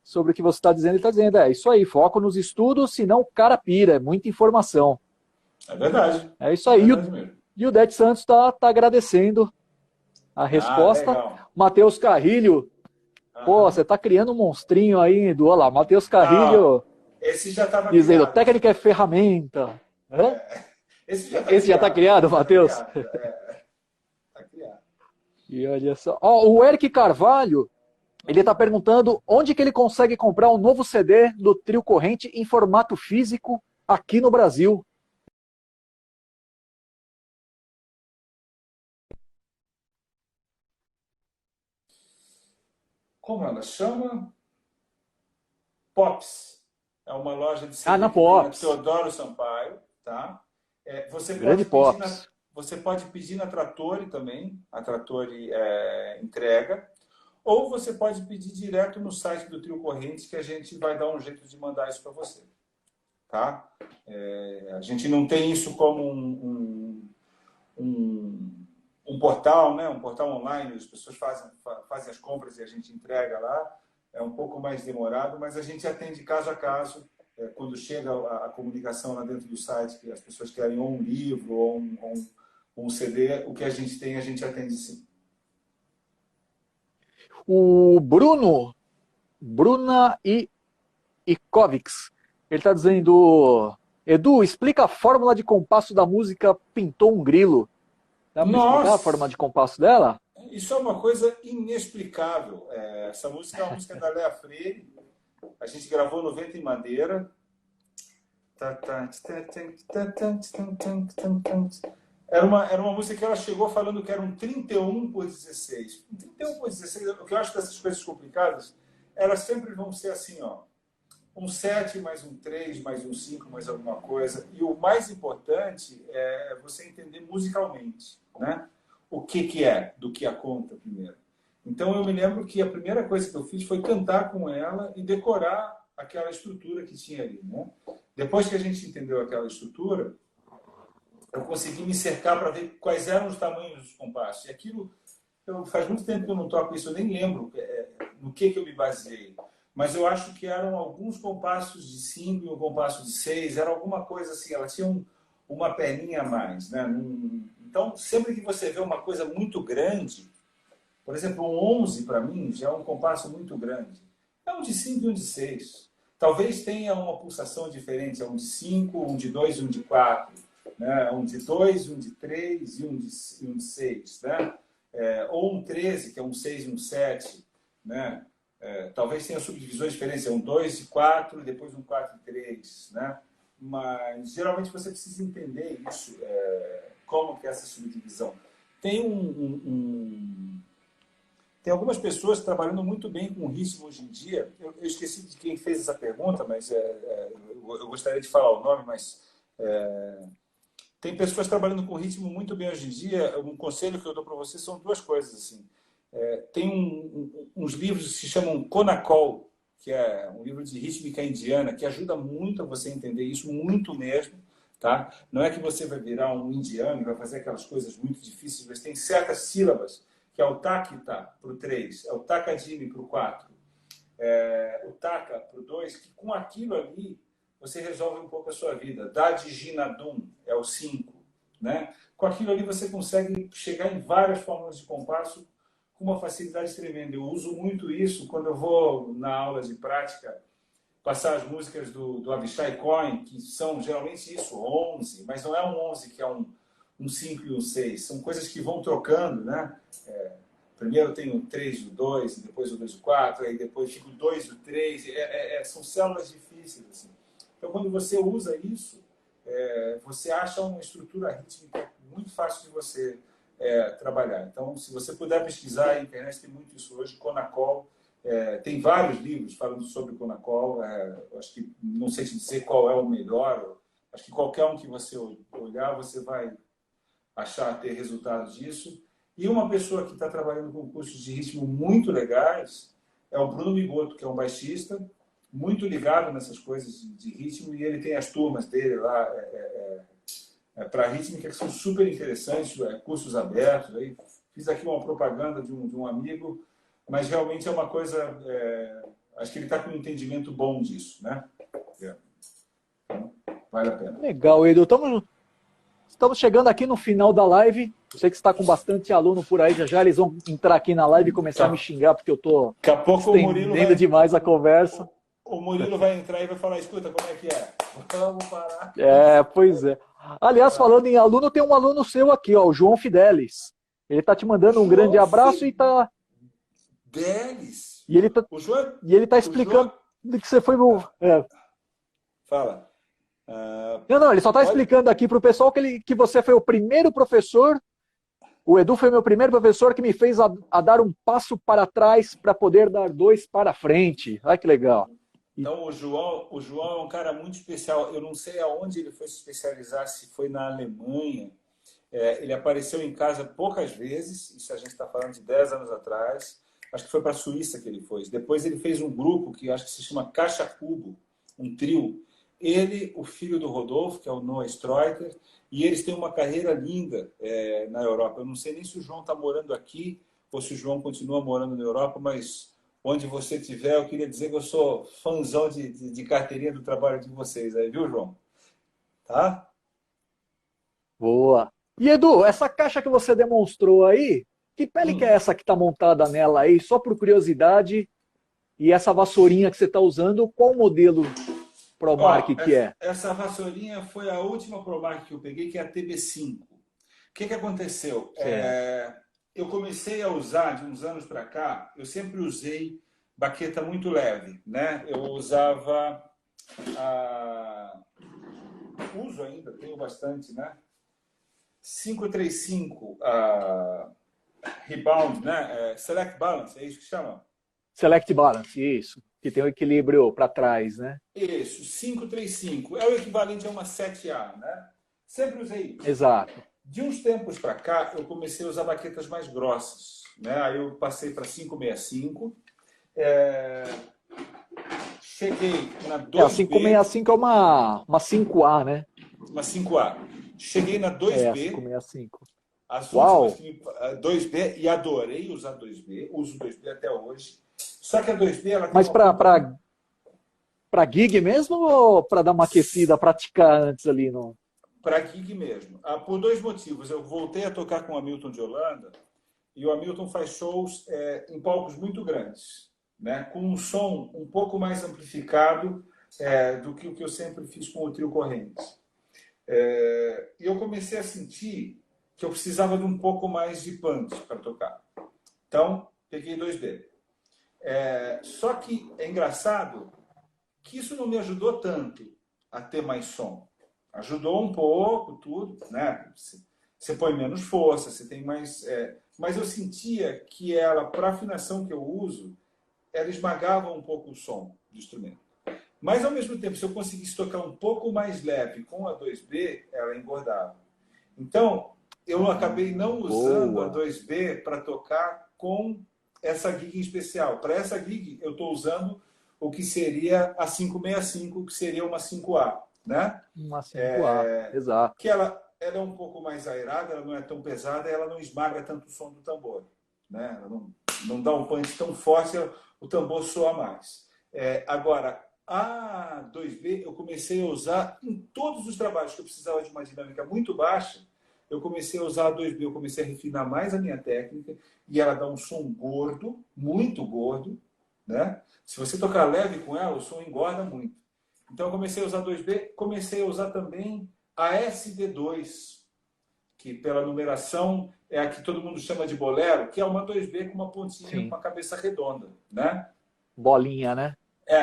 sobre o que você está dizendo, ele está dizendo, isso aí, foco nos estudos, senão o cara pira, é muita informação. É verdade. É isso aí. E o Det Santos está agradecendo a resposta. Matheus Carrilho, pô, você está criando um monstrinho aí, olha lá, Matheus Carrilho, esse já estava dizendo, criado. técnica é ferramenta. Esse já está criado, Matheus? Está criado. E olha só, o Eric Carvalho, Ele está perguntando onde que ele consegue comprar um novo CD do Trio Corrente em formato físico aqui no Brasil. Como ela chama? Pops. É uma loja de Ah, CD na que tem a Pops. Teodoro Sampaio, tá? Você Grande pode pedir Pops. você pode pedir na Trattori também, a Trattori entrega, ou você pode pedir direto no site do Trio Correntes, que a gente vai dar um jeito de mandar isso para você, tá? A gente não tem isso como um portal, né? Um portal online, as pessoas fazem as compras e a gente entrega lá. É um pouco mais demorado, mas a gente atende caso a caso. Quando chega a comunicação lá dentro do site, que as pessoas querem ou um livro ou um CD, o que a gente tem, a gente atende sim. O Bruna Ikovics, ele está dizendo: Edu, explica a fórmula de compasso da música Pintou um Grilo. Dá para explicar a Nossa! fórmula de compasso dela? Isso é uma coisa inexplicável. Essa música é uma música da Léa Freire. A gente gravou no Vento em Madeira. Era uma música que ela chegou falando que era um 31 por 16. Um 31 por 16, o que eu acho dessas coisas complicadas, elas sempre vão ser assim, ó. Um 7 mais um 3 mais um 5 mais alguma coisa. E o mais importante é você entender musicalmente, né? O que é do que a conta primeiro. Então eu me lembro que a primeira coisa que eu fiz foi cantar com ela e decorar aquela estrutura que tinha ali, né? Depois que a gente entendeu aquela estrutura, eu consegui me cercar para ver quais eram os tamanhos dos compassos. E aquilo, faz muito tempo que eu não toco isso, eu nem lembro no que eu me baseei. Mas eu acho que eram alguns compassos de 5 e um compasso de 6, era alguma coisa assim, ela tinha uma perninha a mais, né? Então, sempre que você vê uma coisa muito grande, por exemplo, um 11 para mim já é um compasso muito grande. É um de 5 e um de 6. Talvez tenha uma pulsação diferente, é um de 5, um de 2 e um de 4. Né? Um de 2, um de 3 e um de 6. Né? Ou um 13, que é um 6 e um 7. Né? Talvez tenha subdivisões diferentes, é um 2 e 4 e depois um 4 e 3. Né? Mas geralmente você precisa entender isso, como que é essa subdivisão. Tem tem algumas pessoas trabalhando muito bem com ritmo hoje em dia. Eu esqueci de quem fez essa pergunta, mas eu gostaria de falar o nome, mas tem pessoas trabalhando com ritmo muito bem hoje em dia. Um conselho que eu dou para vocês são duas coisas. Assim. Tem uns livros que se chamam Konakol, que é um livro de rítmica indiana, que ajuda muito a você entender isso, muito mesmo. Tá? Não é que você vai virar um indiano e vai fazer aquelas coisas muito difíceis, mas tem certas sílabas, que é o takita para o 3, é o takadimi para o 4, o taka para o 2, que com aquilo ali você resolve um pouco a sua vida. Dadijinadum é o 5. Né? Com aquilo ali você consegue chegar em várias formas de compasso com uma facilidade tremenda. Eu uso muito isso quando eu vou na aula de prática passar as músicas do Avishai Cohen, que são geralmente isso, 11, mas não é um 11 que é um 5 e um 6. São coisas que vão trocando, né? Primeiro tem o 3 e o 2, depois o 2 e o 4, aí depois fica o 2 e o 3. São células difíceis. Assim. Então, quando você usa isso, você acha uma estrutura rítmica muito fácil de você trabalhar. Então, se você puder pesquisar, a internet tem muito isso hoje, Konakol. Tem vários livros falando sobre Konakol. Acho que não sei te dizer qual é o melhor. Acho que qualquer um que você olhar, você vai achar ter resultados disso. E uma pessoa que está trabalhando com cursos de ritmo muito legais é o Bruno Migoto, que é um baixista muito ligado nessas coisas de ritmo, e ele tem as turmas dele lá para rítmica que são super interessantes, cursos abertos. Aí fiz aqui uma propaganda de um amigo, mas realmente é uma coisa, acho que ele está com um entendimento bom disso, né? Então, vale a pena. Legal, Edu. Estamos chegando aqui no final da live. Eu sei que está com bastante aluno por aí. Já eles vão entrar aqui na live e começar a me xingar, porque eu estou estendendo demais a conversa. O Murilo vai entrar e vai falar, escuta, como é que é? Vamos parar. Pois é. Aliás, falando em aluno, tem um aluno seu aqui, ó, o João Fidelis. Ele está te mandando um grande abraço e tá... Fidelis? E ele tá, O João, e ele tá o explicando João, que você foi... fala. Não, ele só está Pode? explicando aqui para o pessoal que você foi o primeiro professor, o Edu foi meu primeiro professor que me fez a dar um passo para trás para poder dar dois para frente. Olha que legal. Então, o João é um cara muito especial. Eu não sei aonde ele foi se especializar, se foi na Alemanha. Ele apareceu em casa poucas vezes, isso a gente está falando de 10 anos atrás. Acho que foi para a Suíça que ele foi. Depois ele fez um grupo que acho que se chama Caixa Cubo, um trio. Ele, o filho do Rodolfo, que é o Noah Streuter, e eles têm uma carreira linda na Europa. Eu não sei nem se o João está morando aqui ou se o João continua morando na Europa, mas onde você estiver, eu queria dizer que eu sou fãzão de carteirinha do trabalho de vocês aí, viu, João? Tá? Boa. E Edu, essa caixa que você demonstrou aí, que pele que é Hum. essa que está montada nela aí? Só por curiosidade. E essa vassourinha que você está usando, qual modelo ProMark Ó, que é? essa vassourinha foi a última ProMark que eu peguei, que é a TB5. O que aconteceu? Certo. Eu comecei a usar, de uns anos para cá, eu sempre usei baqueta muito leve, né? Eu usava a... Uso ainda, tenho bastante, né? 535, a Rebound, né? Select Balance, é isso que chama? Select Balance, isso. Que tem o equilíbrio para trás, né? Isso, 535. É o equivalente a uma 7A, né? Sempre usei isso. Exato. De uns tempos para cá, eu comecei a usar baquetas mais grossas, né? Aí eu passei para 565. É... Cheguei na A 2B, 565 é uma 5A, né? uma 5A. Cheguei na A 2B, 565. as últimas Uau! que 2B, e adorei usar 2B, uso 2B até hoje. Só que a 2B ela tem Mas uma ponta muito... para gig mesmo ou para dar uma aquecida, praticar antes ali no... Para gig mesmo. Por dois motivos. Eu voltei a tocar com o Hamilton de Holanda e o Hamilton faz shows em palcos muito grandes, né? Com um som um pouco mais amplificado do que o que eu sempre fiz com o Trio Correntes. E eu comecei a sentir que eu precisava de um pouco mais de punch para tocar. Então, peguei 2B. Só que é engraçado que isso não me ajudou tanto a ter mais som. Ajudou um pouco, tudo, né? Você põe menos força, você tem mais... Mas eu sentia que ela, para a afinação que eu uso, ela esmagava um pouco o som do instrumento. Mas, ao mesmo tempo, se eu conseguisse tocar um pouco mais leve com a 2B, ela engordava. Então, eu acabei não usando a Boa! 2B para tocar com essa gig em especial. Para essa gig, eu estou usando o que seria a 565, que seria uma 5A, né? Uma 5A, exato. Que ela é um pouco mais aerada, ela não é tão pesada, ela não esmaga tanto o som do tambor, né? Ela não dá um punch tão forte, o tambor soa mais. Agora, a 2B eu comecei a usar em todos os trabalhos que eu precisava de uma dinâmica muito baixa. Eu comecei a usar a 2B, eu comecei a refinar mais a minha técnica e ela dá um som gordo, muito gordo, né? Se você tocar leve com ela, o som engorda muito. Então eu comecei a usar 2B, comecei a usar também a SD2, que pela numeração é a que todo mundo chama de bolero, que é uma 2B com uma pontinha, com Sim. uma cabeça redonda, né? Bolinha, né?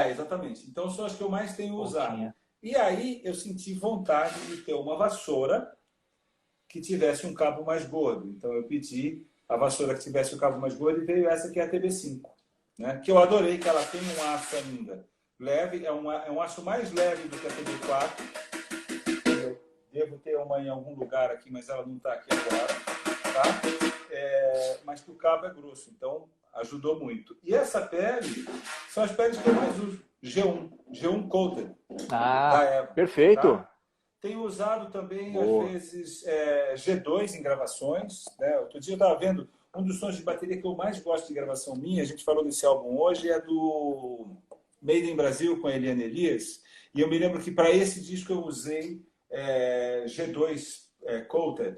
Exatamente. Então são as que eu mais tenho usado. Pontinha. E aí eu senti vontade de ter uma vassoura que tivesse um cabo mais gordo. Então eu pedi a vassoura que tivesse o cabo mais gordo e veio essa que é a TB5, né? Que eu adorei, que ela tem um aço ainda leve, é um aço mais leve do que a TB4. Eu devo ter uma em algum lugar aqui, mas ela não está aqui agora, tá? Mas que o cabo é grosso, então ajudou muito. E essa pele são as peles que eu mais uso. G1 Coated, da Eva. Perfeito. Tá? Tenho usado também, Boa. às vezes, G2 em gravações. Né? Outro dia eu estava vendo um dos sons de bateria que eu mais gosto de gravação minha, a gente falou desse álbum hoje, é do Made in Brasil com a Eliane Elias. E eu me lembro que para esse disco eu usei G2 Coated,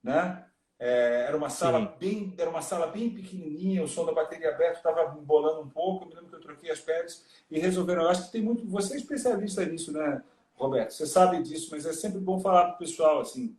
né? Era uma sala bem pequenininha, o som da bateria aberta estava embolando um pouco. Eu me lembro que eu troquei as peles e resolveram. Eu acho que tem muito. Você é especialista nisso, né, Roberto? Você sabe disso, mas é sempre bom falar para o pessoal assim.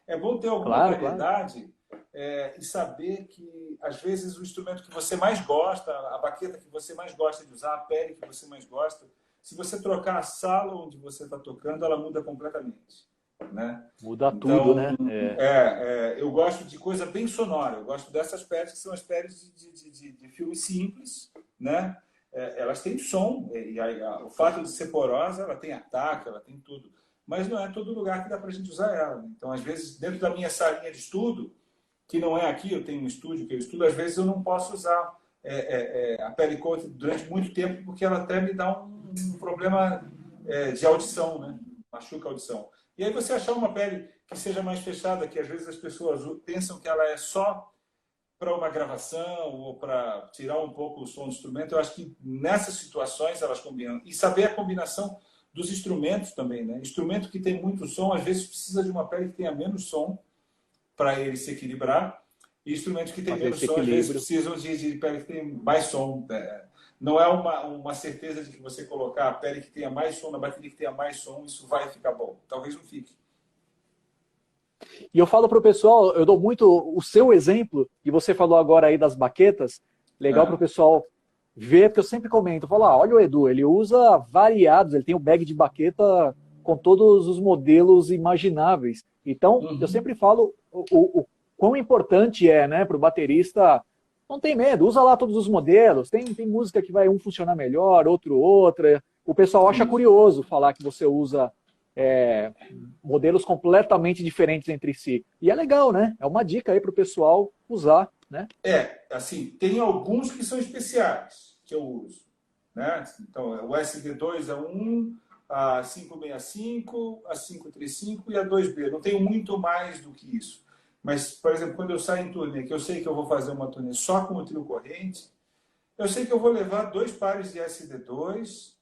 É bom ter alguma Claro, claro. variedade e saber que, às vezes, o instrumento que você mais gosta, a baqueta que você mais gosta de usar, a pele que você mais gosta, se você trocar a sala onde você está tocando, ela muda completamente. Né? Muda tudo, Então, né? eu gosto de coisa bem sonora. Eu gosto dessas peles que são as peles de filme simples, né? Elas têm som, e o fato de ser porosa, ela tem ataque, ela tem tudo. Mas não é todo lugar que dá para a gente usar ela. Então, às vezes, dentro da minha salinha de estudo, que não é aqui, eu tenho um estúdio que eu estudo, às vezes eu não posso usar a pele coat durante muito tempo, porque ela até me dá um problema de audição, né? Machuca a audição. E aí você achar uma pele que seja mais fechada, que às vezes as pessoas pensam que ela é só para uma gravação ou para tirar um pouco o som do instrumento, eu acho que nessas situações elas combinam. E saber a combinação dos instrumentos também, né? Instrumento que tem muito som, às vezes precisa de uma pele que tenha menos som para ele se equilibrar. E instrumentos que têm menos som, às vezes precisam de pele que tem mais som. Não é uma certeza de que você colocar a pele que tenha mais som na bateria que tenha mais som, isso vai ficar bom. Talvez não fique. E eu falo para o pessoal, eu dou muito o seu exemplo, e você falou agora aí das baquetas, legal para o pessoal ver, porque eu sempre comento, eu falo, olha o Edu, ele usa variados, ele tem o bag de baqueta com todos os modelos imagináveis. Então, eu sempre falo o quão importante é, né, para o baterista, não tem medo, usa lá todos os modelos, tem música que vai um funcionar melhor, outro outra. O pessoal acha curioso falar que você usa modelos completamente diferentes entre si. E é legal, né? É uma dica aí para o pessoal usar, né? Assim, tem alguns que são especiais que eu uso, né? Então, o SD2 é um, a 565, a 535 e a 2B. Não tenho muito mais do que isso. Mas, por exemplo, quando eu saio em turnê, que eu sei que eu vou fazer uma turnê só com o trio corrente, eu sei que eu vou levar 2 pares de SD2,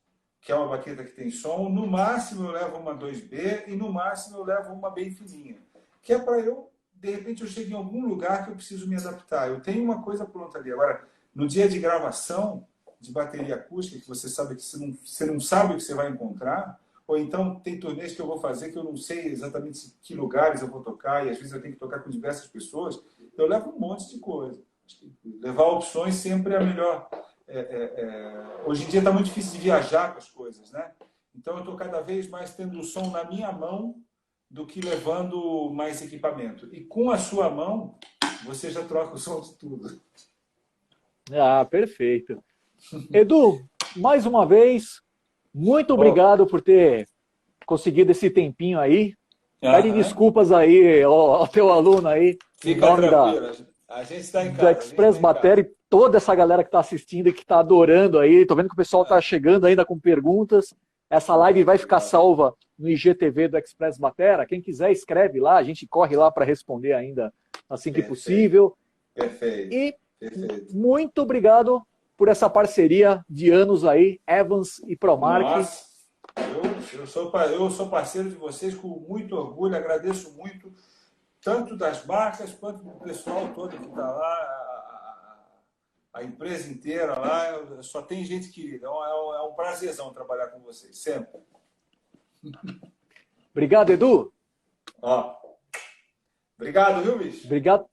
que é uma baqueta que tem som. No máximo eu levo uma 2B e no máximo eu levo uma bem fininha. Que é para eu, de repente, eu chego em algum lugar que eu preciso me adaptar. Eu tenho uma coisa pronta ali. Agora, no dia de gravação de bateria acústica, que você sabe que você não sabe o que você vai encontrar, ou então tem turnês que eu vou fazer que eu não sei exatamente que lugares eu vou tocar, e às vezes eu tenho que tocar com diversas pessoas, eu levo um monte de coisa. Levar opções sempre é a melhor. Hoje em dia está muito difícil de viajar com as coisas, né? Então eu estou cada vez mais tendo o som na minha mão do que levando mais equipamento. E com a sua mão, você já troca o som de tudo. Ah, perfeito. Edu, mais uma vez, muito obrigado por ter conseguido esse tempinho aí. Pede desculpas aí ao teu aluno aí. Fica tranquilo. A gente está em casa. Da Express Battery, toda essa galera que está assistindo e que está adorando aí. Tô vendo que o pessoal está chegando ainda com perguntas. Essa live vai ficar salva no IGTV do Express Batera. Quem quiser, escreve lá. A gente corre lá para responder ainda assim que possível. Perfeito. E muito obrigado por essa parceria de anos aí, Evans e Promark. Nossa, eu sou parceiro de vocês com muito orgulho. Agradeço muito, tanto das marcas quanto do pessoal todo que está lá, a empresa inteira lá. Só tem gente querida. É um prazerzão trabalhar com vocês, sempre. Obrigado, Edu. Obrigado, viu, bicho? Obrigado.